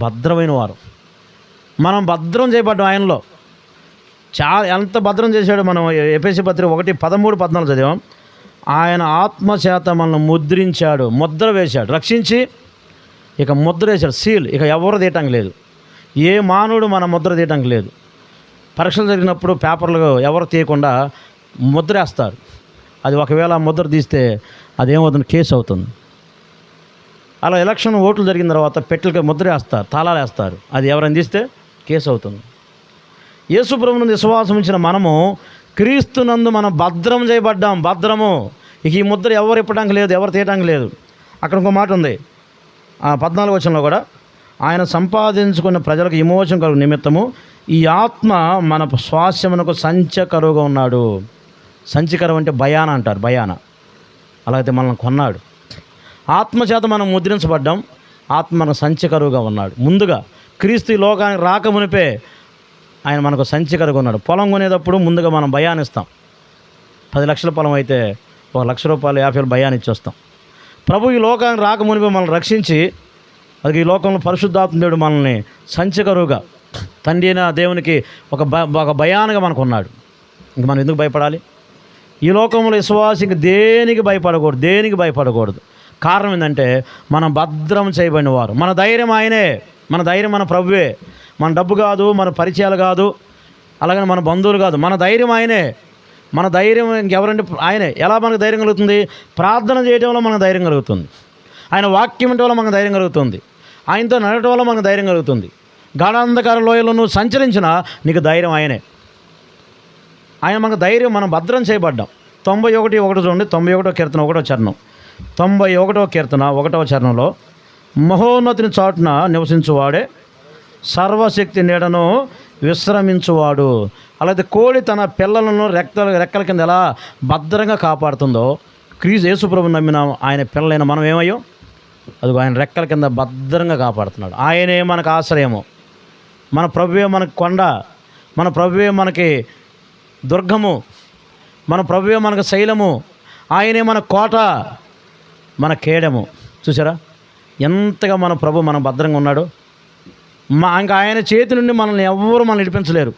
భద్రమైన వారు. మనం భద్రం చేయబడ్డాం ఆయనలో. ఎంత భద్రం చేశాడో మనం ఎఫెసీ పత్రిక 1:13-14 చదివాం. ఆయన ఆత్మచేత మనల్ని ముద్రించాడు, ముద్ర వేశాడు, రక్షించి ఇక ముద్ర వేశాడు, సీల్. ఇక ఎవరు తీయటానికి లేదు, ఏ మానవుడు మన ముద్ర తీయటానికి లేదు. పరీక్షలు జరిగినప్పుడు పేపర్లు ఎవరు తీయకుండా ముద్ర వేస్తారు. అది ఒకవేళ ముద్ర తీస్తే అదేమవుతుంది? కేసు అవుతుంది. అలా ఎలక్షన్ ఓట్లు జరిగిన తర్వాత పెట్టెలకి ముద్ర వేస్తారు, తాళాలు వేస్తారు. అది ఎవరైనా తీస్తే కేసు అవుతుంది. యేసు ప్రభువును విశ్వాసం ఉంచిన మనము క్రీస్తునందు మనం భద్రం చేయబడ్డాం. భద్రము. ఇక ఈ ముద్ర ఎవరు ఇప్పడానికి లేదు, ఎవరు తీయటానికి లేదు. అక్కడ ఇంకో మాట ఉంది, 14వ వచనంలో కూడా, ఆయన సంపాదించుకున్న ప్రజలకు విమోచన కలుగు నిమిత్తము ఈ ఆత్మ మన స్వాస్థ్యమునకు సంచకరువుగా ఉన్నాడు. సంచికరం అంటే భయాన అంటారు, భయాన. అలాగైతే మనల్ని కొన్నాడు. ఆత్మచేత మనం ముద్రించబడ్డాం. ఆత్మ మనకు సంచకరువుగా ఉన్నాడు. ముందుగా క్రీస్తు లోకానికి రాకమునిపే ఆయన మనకు సంచికరుగా ఉన్నాడు. పొలం కొనేటప్పుడు ముందుగా మనం భయాన్ని ఇస్తాం. 10 లక్షల పొలం అయితే 1 లక్ష రూపాయలు 50 భయాన్ని ఇచ్చేస్తాం. ప్రభు ఈ లోకానికి రాకమునిపే మనల్ని రక్షించి, అది ఈ లోకంలో పరిశుద్ధాత్మ దేవుడు మనల్ని సంచికరువుగా తండ్రి అయిన దేవునికి ఒక భయానగా మనకు ఉన్నాడు. ఇంక మనం ఎందుకు భయపడాలి? ఈ లోకంలో విశ్వాసికి దేనికి భయపడకూడదు. కారణం ఏంటంటే మనం భద్రం చేయబడిన వారు. మన ధైర్యం ఆయనే, మన ధైర్యం మన ప్రభువే. మన డబ్బు కాదు, మన పరిచయాలు కాదు, అలాగని మన బంధువులు కాదు. మన ధైర్యం ఆయనే. మన ధైర్యం ఇంకెవరంటే ఆయనే. ఎలా మనకు ధైర్యం కలుగుతుంది? ప్రార్థన చేయడం వల్ల మనకు ధైర్యం కలుగుతుంది. ఆయన వాక్యం వినడం వల్ల మనకు ధైర్యం కలుగుతుంది. ఆయనతో నడవడం వల్ల మనకు ధైర్యం కలుగుతుంది. గాఢాంధకార లోయలో నువ్వు సంచరించినా నీకు ధైర్యం ఆయనే. ఆయన మనకు ధైర్యం, మనం భద్రం చేయబడ్డాం. 91:1 చూడండి. 91వ కీర్తన 1వ చరణం. 91వ కీర్తన 1వ చరణంలో, మహోన్నతిని చాటున నివసించువాడే సర్వశక్తి నీడను విశ్రమించువాడు. అలాగే కోడి తన పిల్లలను రెక్కల కింద ఎలా భద్రంగా కాపాడుతుందో, యేసుప్రభుని నమ్మిన ఆయన పిల్లలైన మనం ఏమయ్యో అదిగో ఆయన రెక్కల కింద భద్రంగా కాపాడుతున్నాడు. ఆయనే మనకు ఆశ్రయము, మన ప్రభువే మనకు కొండ, మన ప్రభువే మనకి దుర్గము, మన ప్రభువే మనకు శైలము, ఆయనే మన కోట, మన కేడము. చూసారా ఎంతగా మన ప్రభు మనం భద్రంగా ఉన్నాడు. ఇంకా ఆయన చేతి నుండి మనల్ని ఎవ్వరూ మనల్ని విడిపించలేరు.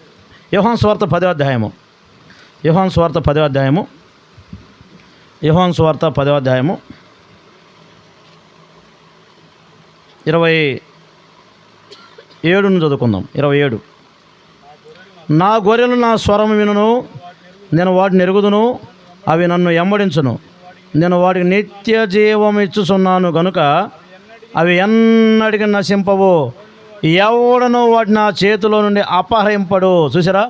యోహాను సువార్త 10వ అధ్యాయము. యోహాను సువార్త 10వ అధ్యాయము. యోహాను సువార్త 10వ అధ్యాయము 27 చదువుకుందాం. 27. నా గొర్రెలు నా స్వరం వినును, నేను వాటిని ఎరుగుదును, అవి నన్ను వెంబడించును. నేను వాటికి నిత్య జీవం ఇచ్చుచున్నాను గనుక అవి ఎన్నటికి నశింపవు, ఎవడనో వాటిని నా చేతిలో నుండి అపహరింపడు. చూసారా,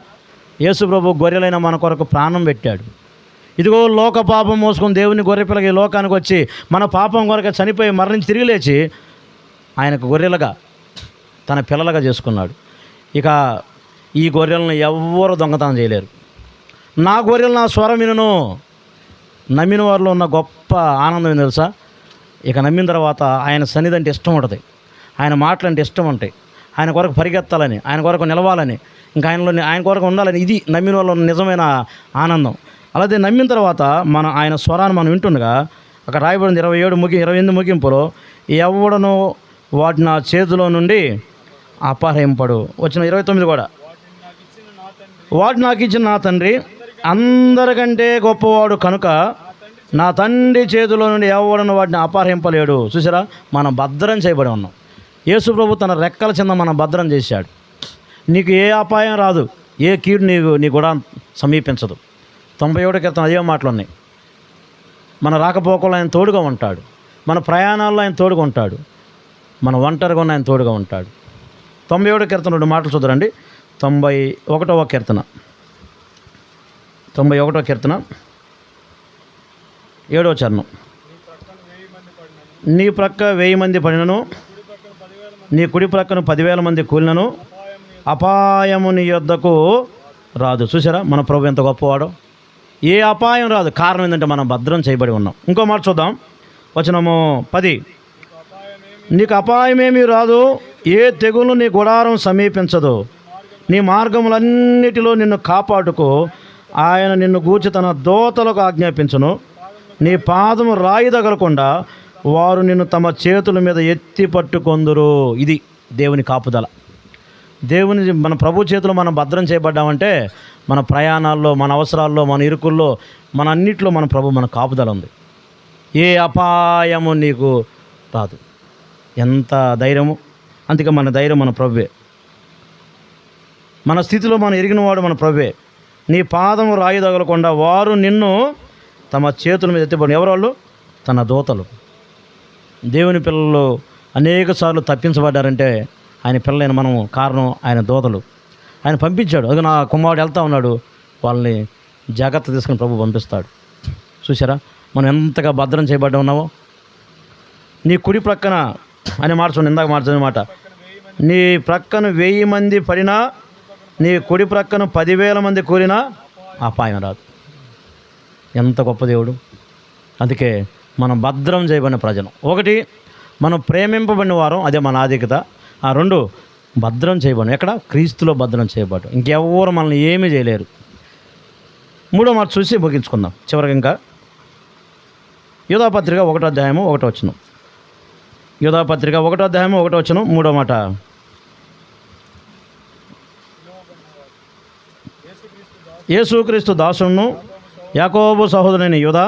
యేసుప్రభు గొర్రెలైన మన కొరకు ప్రాణం పెట్టాడు. ఇదిగో లోక పాపం మోసుకొని దేవుని గొర్రెపిల్లగా ఈ లోకానికి వచ్చి మన పాపం కొరకు చనిపోయి మరణించి తిరిగి లేచి ఆయనకు గొర్రెలుగా తన పిల్లలుగా చేసుకున్నాడు. ఇక ఈ గొర్రెలను ఎవ్వరూ దొంగతనం చేయలేరు. నా గొర్రెలు నా స్వరం వినును. నమ్మిన వారిలో ఉన్న గొప్ప ఆనందం ఏం తెలుసా? ఇక నమ్మిన తర్వాత ఆయన సన్నిధి అంటే ఇష్టం ఉంటుంది, ఆయన మాటలు అంటే ఇష్టం ఉంటాయి, ఆయన కొరకు పరిగెత్తాలని, ఆయన కొరకు నిలవాలని, ఇంకా ఆయన కొరకు ఉండాలని. ఇది నమ్మిన వాళ్ళు నిజమైన ఆనందం. అలాగే నమ్మిన తర్వాత ఆయన స్వరాన్ని మనం వింటుండగా అక్కడ రాయబడింది 28 ముగింపులో, ఎవడను వాటి నా చేతిలో నుండి అపహరింపడు. వచ్చిన 29 కూడా, వాటి నాకు ఇచ్చిన నా తండ్రి అందరికంటే గొప్పవాడు కనుక నా తండ్రి చేతిలో నుండి ఎవడను వాటిని అపహరింపలేడు. చూసారా, మనం భద్రం చేయబడి ఉన్నాం. యేసుప్రభు తన రెక్కల కింద మనం భద్రం చేశాడు. నీకు ఏ అపాయం రాదు, ఏ కీడు నీ కూడా సమీపించదు. 91 కీర్తన అదే మాటలు ఉన్నాయి. మన రాకపోకల్లో ఆయన తోడుగా ఉంటాడు, మన ప్రయాణాల్లో ఆయన తోడుగా ఉంటాడు, మన ఒంటరిగా ఉన్న ఆయన తోడుగా ఉంటాడు. 91 కీర్తన 2 మాటలు చూద్దారండి. 91వ కీర్తన 7వ చరణం. నీ ప్రక్క 1000 మంది పడినను, నీ కుడి ప్రక్కన 10,000 మంది కూలినను అపాయము నీ యొద్దకు రాదు. చూసారా, మన ప్రభు ఎంత గొప్పవాడో. ఏ అపాయం రాదు. కారణం ఏంటంటే మనం భద్రం చేయబడి ఉన్నాం. ఇంకో మాట చూద్దాం. వచనము 10. నీకు అపాయమేమీ రాదు, ఏ తెగులు నీ గుడారం సమీపించదు. నీ మార్గములన్నిటిలో నిన్ను కాపాడుకో, ఆయన నిన్ను గూర్చి తన దూతలకు ఆజ్ఞాపించును. నీ పాదము రాయి తగలకుండా వారు నిన్ను తమ చేతుల మీద ఎత్తి పట్టుకొందురు. ఇది దేవుని కాపుదల. మన ప్రభు చేతిలో మనం భద్రం చేయబడ్డామంటే మన ప్రయాణాల్లో, మన అవసరాల్లో, మన ఇరుకుల్లో, మన అన్నిట్లో మన ప్రభు మన కాపుదల ఉంది. ఏ అపాయము నీకు రాదు. ఎంత ధైర్యము! అందుకే మన ధైర్యం మన ప్రభువే. మన స్థితిలో మనం ఎరిగినవాడు మన ప్రభువే. నీ పాదము రాయి తగలకుండా వారు నిన్ను తమ చేతుల మీద ఎత్తిపడి. ఎవరు? తన దూతలు. దేవుని పిల్లలు అనేక సార్లు తప్పించబడ్డారంటే ఆయన పిల్లలైన మనము కారణం. ఆయన దూతలు ఆయన పంపించాడు. అది నా కుమారుడు వెళ్తా ఉన్నాడు, వాళ్ళని జాగ్రత్త తీసుకుని ప్రభు పంపిస్తాడు. చూసారా, మనం ఎంతగా భద్రం చేయబడ్డా ఉన్నామో. నీ కుడి ప్రక్కన అని మార్చండి, ఇందాక మార్చని మాట. నీ ప్రక్కన 1000 మంది పడినా, నీ కుడి ప్రక్కన 10,000 మంది కూలినా అపాయం రాదు. ఎంత గొప్ప దేవుడు! అందుకే మనం భద్రం చేయబడిన ప్రజలు. 1, మనం ప్రేమింపబడిన వారం, అదే మన ఆధిక్యత. 2, భద్రం చేయబడి. ఎక్కడ? క్రీస్తులో భద్రం చేయబడ్డం. ఇంకెవ్వరు మనల్ని ఏమీ చేయలేరు. 3వ మాట చూసి ముగించుకుందాం చివరికి. ఇంకా యూదాపత్రిక 1వ అధ్యాయము 1వ వచనం. యూదాపత్రిక 1వ అధ్యాయము 1వ వచనం 3వ మాట. యేసుక్రీస్తు దాసుడును యాకోబు సహోదరుని యూదా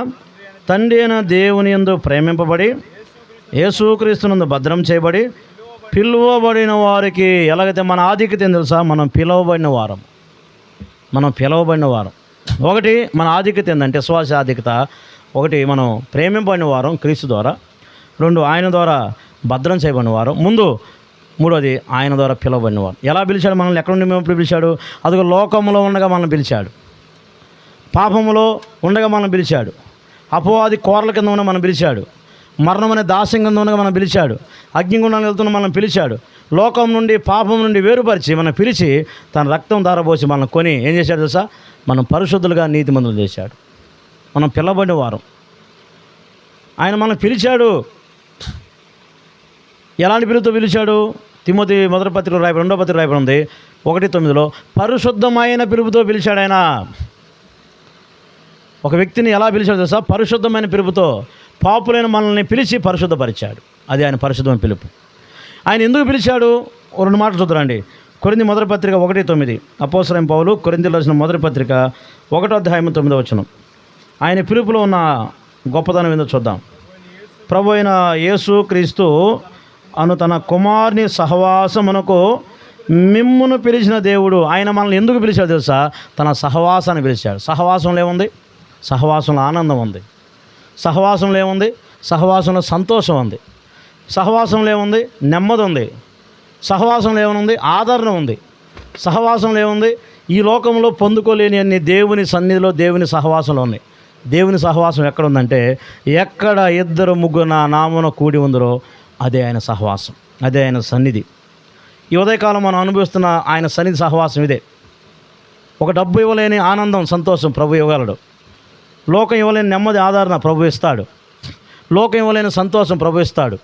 తండ్రి అయిన దేవుని యందు ప్రేమింపబడి యేసుక్రీస్తునందు భద్రం చేయబడి పిలువబడిన వారికి ఎలాగైతే మన ఆధిక్యత ఏం తెలుసా? మనం పిలువబడిన వారం. ఒకటి మన ఆధిక్యత ఏంటంటే విశ్వాస ఆధిక్యత. ఒకటి మనం ప్రేమింపబడిన వారం క్రీస్తు ద్వారా. రెండు ఆయన ద్వారా భద్రం చేయబడిన వారం. మూడోది ఆయన ద్వారా పిలువబడిన వారు. ఎలా పిలిచాడు మనల్ని? ఎక్కడ నుండి మేము పిలిచాడు? అదిగో లోకంలో ఉండగా మనల్ని పిలిచాడు, పాపములో ఉండగా మనం పిలిచాడు, అపవాది కోరల కింద ఉన్న మనం పిలిచాడు, మరణం అనే దాస్యం కింద ఉండగా మనం పిలిచాడు, అగ్నిగుండాన్ని వెళ్తున్న మనం పిలిచాడు, లోకం నుండి పాపం నుండి వేరుపరిచి మనం పిలిచి తన రక్తం ధారపోసి మనం కొని ఏం చేశాడు తెలుసా? మనం పరిశుద్ధులుగా నీతిమంతులు చేశాడు. మనం పిలవబడిన వారం. ఆయన మనం పిలిచాడు. ఎలాంటి పిలుపుతో పిలిచాడు? తిమోతి మొదటి పత్రిక రాయబడి, రెండో పత్రిక రాయబడి ఉంది 1:9 పరిశుద్ధమైన పిలుపుతో పిలిచాడు ఆయన. ఒక వ్యక్తిని ఎలా పిలిచాడు తెలుసా? పరిశుద్ధమైన పిలుపుతో. పాపులైన మనల్ని పిలిచి పరిశుద్ధపరిచాడు. అది ఆయన పరిశుద్ధమైన పిలుపు. ఆయన ఎందుకు పిలిచాడు? రెండు మాటలు చూద్దారండి. కొరింథీ మొదటి పత్రిక 1:9 అపోస్తలుడైన పౌలు కొరింథీయులకు రాసిన మొదటి పత్రిక 1:9 ఆయన పిలుపులో ఉన్న గొప్పతనం ఏందో చూద్దాం. ప్రభు అయిన యేసు క్రీస్తు అను తన కుమారుని సహవాసమునకు మిమ్మును పిలిచిన దేవుడు. ఆయన మనల్ని ఎందుకు పిలిచాడు తెలుసా? తన సహవాసాన్ని పిలిచాడు. సహవాసంలో ఏముంది? సహవాసంలో ఆనందం ఉంది. సహవాసంలో ఏముంది? సహవాసంలో సంతోషం ఉంది. సహవాసంలో ఏముంది? నెమ్మది ఉంది. సహవాసంలో ఏముంది? ఆదరణ ఉంది. సహవాసంలో ఏముంది? ఈ లోకంలో పొందుకోలేని అన్ని దేవుని సన్నిధిలో, దేవుని సహవాసంలో ఉన్నాయి. దేవుని సహవాసం ఎక్కడ ఉందంటే, ఎక్కడ 2-3 నా నామమున కూడి ఉందరో అదే ఆయన సహవాసం, అదే ఆయన సన్నిధి. ఈ ఉదయకాలం మనం అనుభవిస్తున్న ఆయన సన్నిధి సహవాసం ఇదే. ఒక డబ్బు ఇవ్వలేని ఆనందం, సంతోషం ప్రభు ఇవ్వగలడు. లోకం ఇవ్వలేని నెమ్మది, ఆదరణ ప్రభు ఇస్తాడు. లోకం ఇవ్వలేని సంతోషం ప్రభు ఇస్తాడు.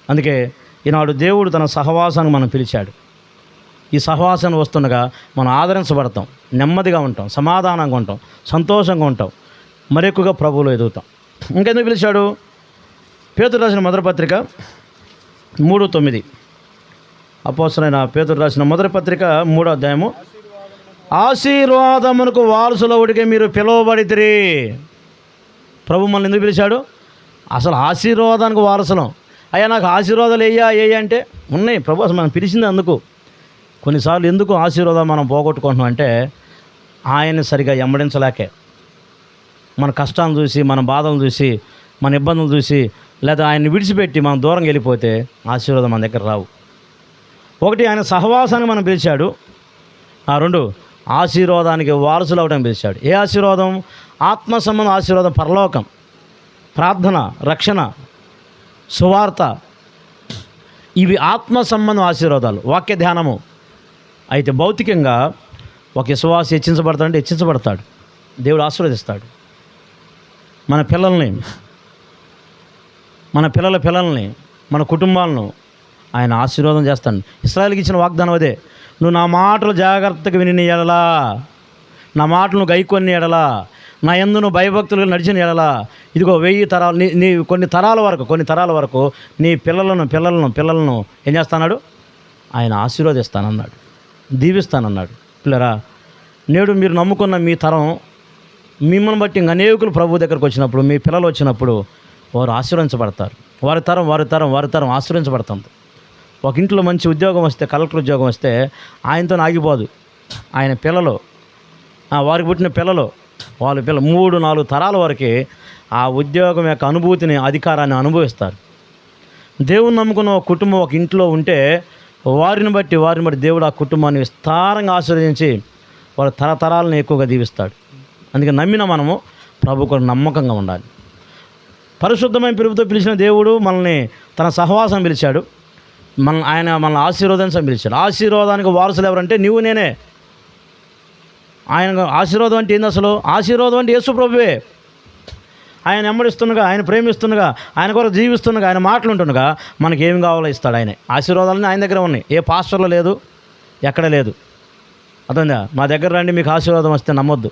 అందుకే ఈనాడు దేవుడు తన సహవాసాన్ని మనం పిలిచాడు. ఈ సహవాసాన్ని వస్తుండగా మనం ఆదరించబడతాం, నెమ్మదిగా ఉంటాం, సమాధానంగా ఉంటాం, సంతోషంగా ఉంటాం, మరెక్కువగా ప్రభువులో ఎదుగుతాం. ఇంకెందుకు పిలిచాడు? పేతురు రాసిన మొదటి పత్రిక 3:9 అపోస్తలుడైన పేతురు రాసిన మొదటి పత్రిక 3వ ఆశీర్వాదమునకు వారసులవుడికే మీరు పిలువబడితిరి. ప్రభు మనల్ని ఎందుకు పిలిచాడు? అసలు ఆశీర్వాదానికి వారసులం. అయ్యా నాకు ఆశీర్వాదాలు ఏ అంటే ఉన్నాయి. ప్రభు అసలు మనం పిలిచింది అందుకు. కొన్నిసార్లు ఎందుకు ఆశీర్వాదం మనం పోగొట్టుకుంటున్నాం అంటే, ఆయన్ని సరిగా ఎమ్మడించలేకే. మన కష్టాలను చూసి, మన బాధలను చూసి, మన ఇబ్బందులు చూసి, లేదా ఆయన్ని విడిచిపెట్టి మనం దూరంగా వెళ్ళిపోతే ఆశీర్వాదం మన దగ్గర రావు. ఒకటి ఆయన సహవాసాన్ని మనం పిలిచాడు. 2 ఆశీర్వాదానికి వారసులు అవడానికి పిలిచాడు. ఏ ఆశీర్వాదం? ఆత్మ సంబంధం ఆశీర్వాదం, పరలోకం, ప్రార్థన, రక్షణ, సువార్త. ఇవి ఆత్మ సంబంధం ఆశీర్వాదాలు, వాక్య ధ్యానము. అయితే భౌతికంగా ఒక విశ్వాసి హెచ్చించబడతాడంటే హెచ్చించబడతాడు, దేవుడు ఆశీర్వదిస్తాడు. మన పిల్లల్ని, మన పిల్లల్ని, మన కుటుంబాలను ఆయన ఆశీర్వాదం చేస్తాడు. ఇశ్రాయేలుకి ఇచ్చిన వాగ్దానం అదే. నువ్వు నా మాటలు జాగ్రత్తగా విని ఎడలా, నా మాటలు నువ్వు గైకొని ఎడలా, నా యందు నువ్వు భయభక్తులుగా నడిచిన ఎడలా, ఇదిగో 1000 తరాలు నీ కొన్ని తరాల వరకు నీ పిల్లలను ఏం చేస్తాడు? ఆయన ఆశీర్వదిస్తానన్నాడు, దీవిస్తానన్నాడు. పిల్లరా, నేడు మీరు నమ్ముకున్న మీ తరం, మిమ్మల్ని బట్టి అనేకులు ప్రభు దగ్గరకు వచ్చినప్పుడు, మీ పిల్లలు వచ్చినప్పుడు వారు ఆశీర్వదించబడతారు. వారి తరం ఆశీర్వదించబడుతుంది. ఒక ఇంట్లో మంచి ఉద్యోగం వస్తే, కలెక్టర్ ఉద్యోగం వస్తే ఆయనతో ఆగిపోదు. ఆయన పిల్లలు, వారికి పుట్టిన పిల్లలు, వాళ్ళ 3-4 తరాల వరకు ఆ ఉద్యోగం యొక్క అనుభూతిని, అధికారాన్ని అనుభవిస్తారు. దేవుని నమ్ముకున్న ఒక కుటుంబం ఒక ఇంట్లో ఉంటే వారిని బట్టి దేవుడు ఆ కుటుంబాన్ని విస్తారంగా ఆశీర్వదించి వాళ్ళ తరతరాలను ఎక్కువగా దీవిస్తాడు. అందుకే నమ్మిన మనము ప్రభు కూడా నమ్మకంగా ఉండాలి. పరిశుద్ధమైన పిలుపుతో పిలిచిన దేవుడు మనల్ని తన సహవాసం పిలిచాడు. ఆయన మనల్ని ఆశీర్వదించని పిలిచాడు. ఆశీర్వాదానికి వారసులు ఎవరంటే నీవు నేనే. ఆయన ఆశీర్వాదం అంటే ఏంది? అసలు ఆశీర్వాదం అంటే యేసు ప్రభువే. ఆయన వెంబడిస్తుండగా, ఆయన ప్రేమిస్తుండగా, ఆయన కొరకు జీవిస్తుండగా, ఆయన మాటలు ఉంటుండగా మనకి ఏం కావాలో ఇస్తాడు. ఆయన ఆశీర్వాదాలన్నీ ఆయన దగ్గర ఉన్నాయి. ఏ పాస్టర్లో లేదు, ఎక్కడ లేదు. అర్థమైందా? మా దగ్గర రండి మీకు ఆశీర్వాదం వస్తే నమ్మొద్దు.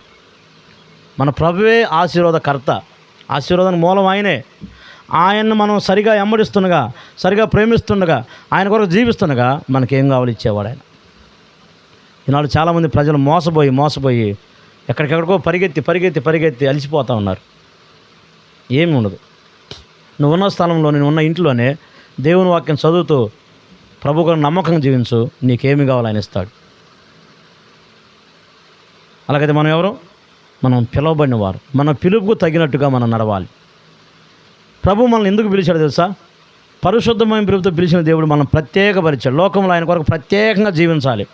మన ప్రభువే ఆశీర్వాదకర్త. ఆశీర్వాదానికి మూలం ఆయనే. ఆయన్ని మనం సరిగా వెంబడిస్తుండగా, సరిగా ప్రేమిస్తుండగా, ఆయన కొరకు జీవిస్తుండగా మనకేం కావాలో ఇచ్చేవాడు ఆయన. ఈనాడు చాలామంది ప్రజలు మోసపోయి ఎక్కడికెక్కడికో పరిగెత్తి అలసిపోతూ ఉన్నారు. ఏమి ఉండదు. నువ్వు ఉన్న స్థలంలో, నేను ఉన్న ఇంట్లోనే దేవుని వాక్యం చదువుతూ ప్రభు గారు నమ్మకంగా జీవించు, నీకేమి కావాలో ఆయన ఇస్తాడు. అలాగైతే మనం ఎవరు? మనం పిలువబడిన వారు. మన పిలుపుకు తగినట్టుగా మనం నడవాలి. ప్రభు మనల్ని ఎందుకు పిలిచాడు తెలుసా? పరిశుద్ధమైన పిలుపుతో పిలిచిన దేవుడు మనం ప్రత్యేకపరిచాడు. లోకంలో ఆయన కొరకు ప్రత్యేకంగా జీవించాలి.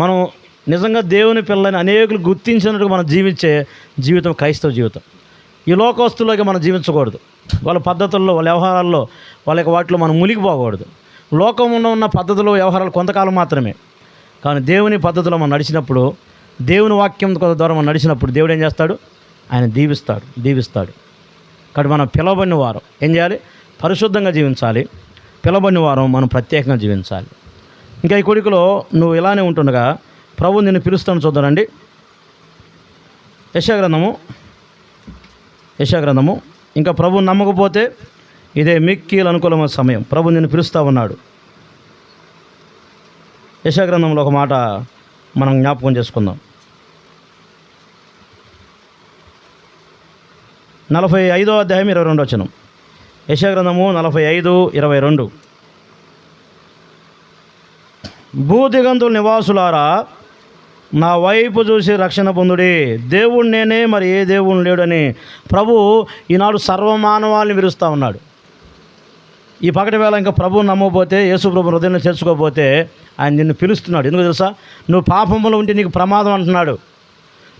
మనం నిజంగా దేవుని పిల్లని అనేకులు గుర్తించినట్టుగా మనం జీవించే జీవితం క్రైస్తవ జీవితం. ఈ లోకస్తుల్లోకి మనం జీవించకూడదు. వాళ్ళ పద్ధతుల్లో, వాళ్ళ వ్యవహారాల్లో, వాళ్ళ యొక్క వాటిలో మనం మునిగిపోకూడదు. లోకంలో ఉన్న పద్ధతులు, వ్యవహారాలు కొంతకాలం మాత్రమే. కానీ దేవుని పద్ధతిలో మనం నడిచినప్పుడు, దేవుని వాక్యం ద్వారా మనం నడిచినప్పుడు దేవుడు ఏం చేస్తాడు? ఆయన దీవిస్తాడు. కాబట్టి మనం పిలవబడిన వారం ఏం చేయాలి? పరిశుద్ధంగా జీవించాలి. పిలవబడిన వారం మనం ప్రత్యేకంగా జీవించాలి. ఇంకా ఈ కొడుకులో నువ్వు ఇలానే ఉంటుండగా ప్రభు నిన్ను పిలుస్తాను. చూద్దానండి, యెషయా గ్రంథము. ఇంకా ప్రభు నమ్మకపోతే ఇదే మిక్కిలి అనుకూలమైన సమయం. ప్రభు నిన్ను పిలుస్తూ ఉన్నాడు. యెషయా గ్రంథంలో ఒక మాట మనం జ్ఞాపకం చేసుకుందాం. 45వ అధ్యాయం 22వ వచనం. యెషయా గ్రంథము 45:22. భూదిగంతుల నివాసులారా, నా వైపు చూసి రక్షణ పొందుడి. దేవుడు నేనే, మరి ఏ దేవుడు లేడని ప్రభు ఈనాడు సర్వమానవాళ్ళని విరుస్తూ ఉన్నాడు. ఈ పగటి వేళ ఇంకా ప్రభువు నమ్మకపోతే, యేసు ప్రభు హృదయంలో చేర్చుకోకపోతే ఆయన నిన్ను పిలుస్తున్నాడు. ఎందుకు తెలుసా? నువ్వు పాపంలో ఉంటే నీకు ప్రమాదం అంటున్నాడు.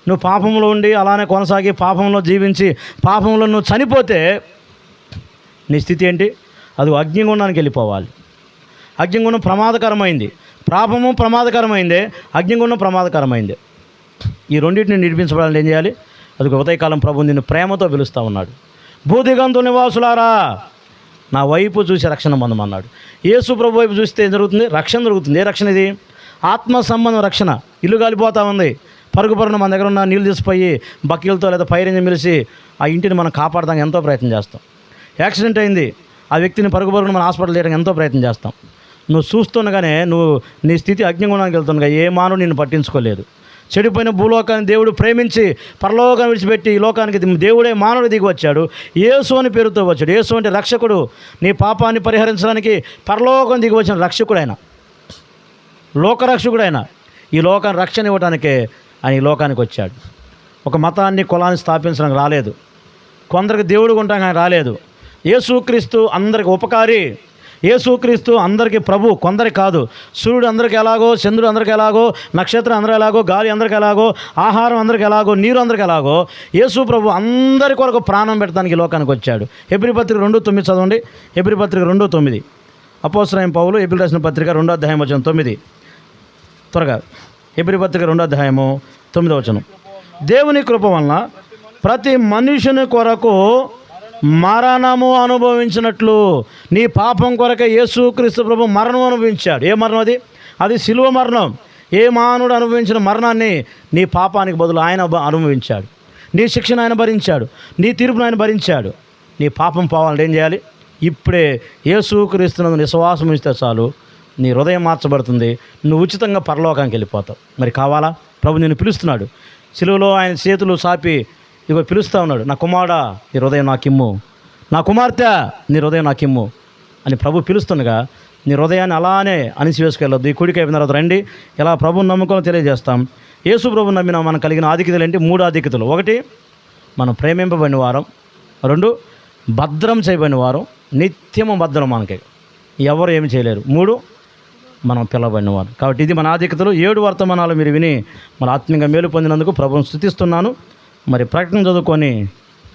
నువ్వు పాపంలో ఉండి అలానే కొనసాగి పాపంలో జీవించి పాపంలో నువ్వు చనిపోతే నీ స్థితి ఏంటి? అది అగ్నిగుండానికి వెళ్ళిపోవాలి. అగ్నిగుండం ప్రమాదకరమైంది. పాపము ప్రమాదకరమైందే, అగ్నిగుండం ప్రమాదకరమైందే. ఈ రెండింటిని నిర్మించబడాలని ఏం చేయాలి? అది ఉదయకాలం ప్రభు నిన్ను ప్రేమతో పిలుస్తూ ఉన్నాడు. భూదిగంతుల నివాసులారా, నా వైపు చూసి రక్షణ పొందమన్నాడు. యేసు ప్రభు వైపు చూస్తే ఏం జరుగుతుంది? రక్షణ జరుగుతుంది. ఏ రక్షణ ఇది? ఆత్మ సంబంధం రక్షణ. ఇల్లు కాలిపోతూ ఉంది. పరుగున మన దగ్గర ఉన్న నీళ్ళు తీసిపోయి బకెట్లతో లేదా పైరింజ మిలిసి ఆ ఇంటిని మనం కాపాడడానికి ఎంతో ప్రయత్నం చేస్తాం. యాక్సిడెంట్ అయింది, ఆ వ్యక్తిని పరుగున మన హాస్పిటల్ చేయడానికి ఎంతో ప్రయత్నం చేస్తాం. నువ్వు చూస్తుండగానే నీ స్థితి అగ్నిగుణానికి వెళ్తుండగా ఏ మానవుడు నిన్ను పట్టించుకోలేదు. చెడిపోయిన భూలోకాన్ని దేవుడు ప్రేమించి పరలోకాన్ని విడిచిపెట్టి ఈ లోకానికి దేవుడే మానవుడు దిగి వచ్చాడు. యేసు అని పేరుతో వచ్చాడు. యేసు అంటే రక్షకుడు. నీ పాపాన్ని పరిహరించడానికి పరలోకం దిగి వచ్చిన రక్షకుడైన, లోకరక్షకుడైన, ఈ లోకాన్ని రక్షణ ఇవ్వడానికే ఆయన ఈ లోకానికి వచ్చాడు. ఒక మతాన్ని, కులాన్ని స్థాపించడానికి రాలేదు. కొందరికి దేవుడు ఉంటానికి ఆయన రాలేదు. యేసుక్రీస్తు అందరికి ఉపకారి. యేసుక్రీస్తు అందరికీ ప్రభు, కొందరికి కాదు. సూర్యుడు అందరికి ఎలాగో, చంద్రుడు అందరికి ఎలాగో, నక్షత్రం అందరికి ఎలాగో, గాలి అందరికి ఎలాగో, ఆహారం అందరికి ఎలాగో, నీరు అందరికి ఎలాగో, యేసు ప్రభు అందరి కొరకు ప్రాణం పెట్టడానికి ఈ లోకానికి వచ్చాడు. హెబ్రీ పత్రిక 2:9 చదవండి. హెబ్రీ పత్రిక 2:9. అపోస్తలుడైన పౌలు హెబ్రీ రాసిన పత్రిక 2వ అధ్యాయం వచనం 9. త్వరగా హెబ్రీ పత్రిక 2వ అధ్యాయము 9వ వచనం. దేవుని కృప వలన ప్రతి మనుషుని కొరకు మరణము అనుభవించినట్లు నీ పాపం కొరకే యేసుక్రీస్తు ప్రభు మరణం అనుభవించాడు. ఏ మరణం అది? అది శిలువ మరణం. ఏ మానవుడు అనుభవించిన మరణాన్ని నీ పాపానికి బదులు ఆయన అనుభవించాడు. నీ శిక్షను ఆయన భరించాడు. నీ తీర్పును ఆయన భరించాడు. నీ పాపం పోవాలంటే ఏం చేయాలి? ఇప్పుడే యేసుక్రీస్తునందు విశ్వాసం ఇస్తే చాలు, నీ హృదయం మార్చబడుతుంది. నువ్వు ఉచితంగా పరలోకానికి వెళ్ళిపోతావు. మరి కావాలా? ప్రభు నిన్ను పిలుస్తున్నాడు. శిలువలో ఆయన చేతులు సాపి ఇగో పిలుస్తూ ఉన్నాడు. నా కుమారుడా, నీ హృదయం నాకిమ్ము. నా కుమార్తె, నీ హృదయం నాకిమ్ము అని ప్రభు పిలుస్తుండగా నీ హృదయాన్ని అలానే అణిసివేసుకెళ్ళొద్దు. ఈ కుడికి అయిన తర్వాత రండి, ఇలా ప్రభుని నమ్ముకొని తెలియజేస్తాం. యేసు ప్రభుని నమ్మిన మనం కలిగిన ఆధిక్యతలు ఏంటి? 3 ఆధిక్యతలు. 1, మనం ప్రేమింపబడిన వారం. 2, భద్రం చేయబడిన వారం. నిత్యము భద్రం, మనకి ఎవరు ఏమి చేయలేరు. 3, మనం పిలవబడిన వారు. కాబట్టి ఇది మన ఆధిక్యతలు. 7 వర్తమానాలు మీరు విని మన ఆత్మీయంగా మేలు పొందినందుకు ప్రభువును స్తుతిస్తున్నాను. మరి ప్రకటన చదువుకొని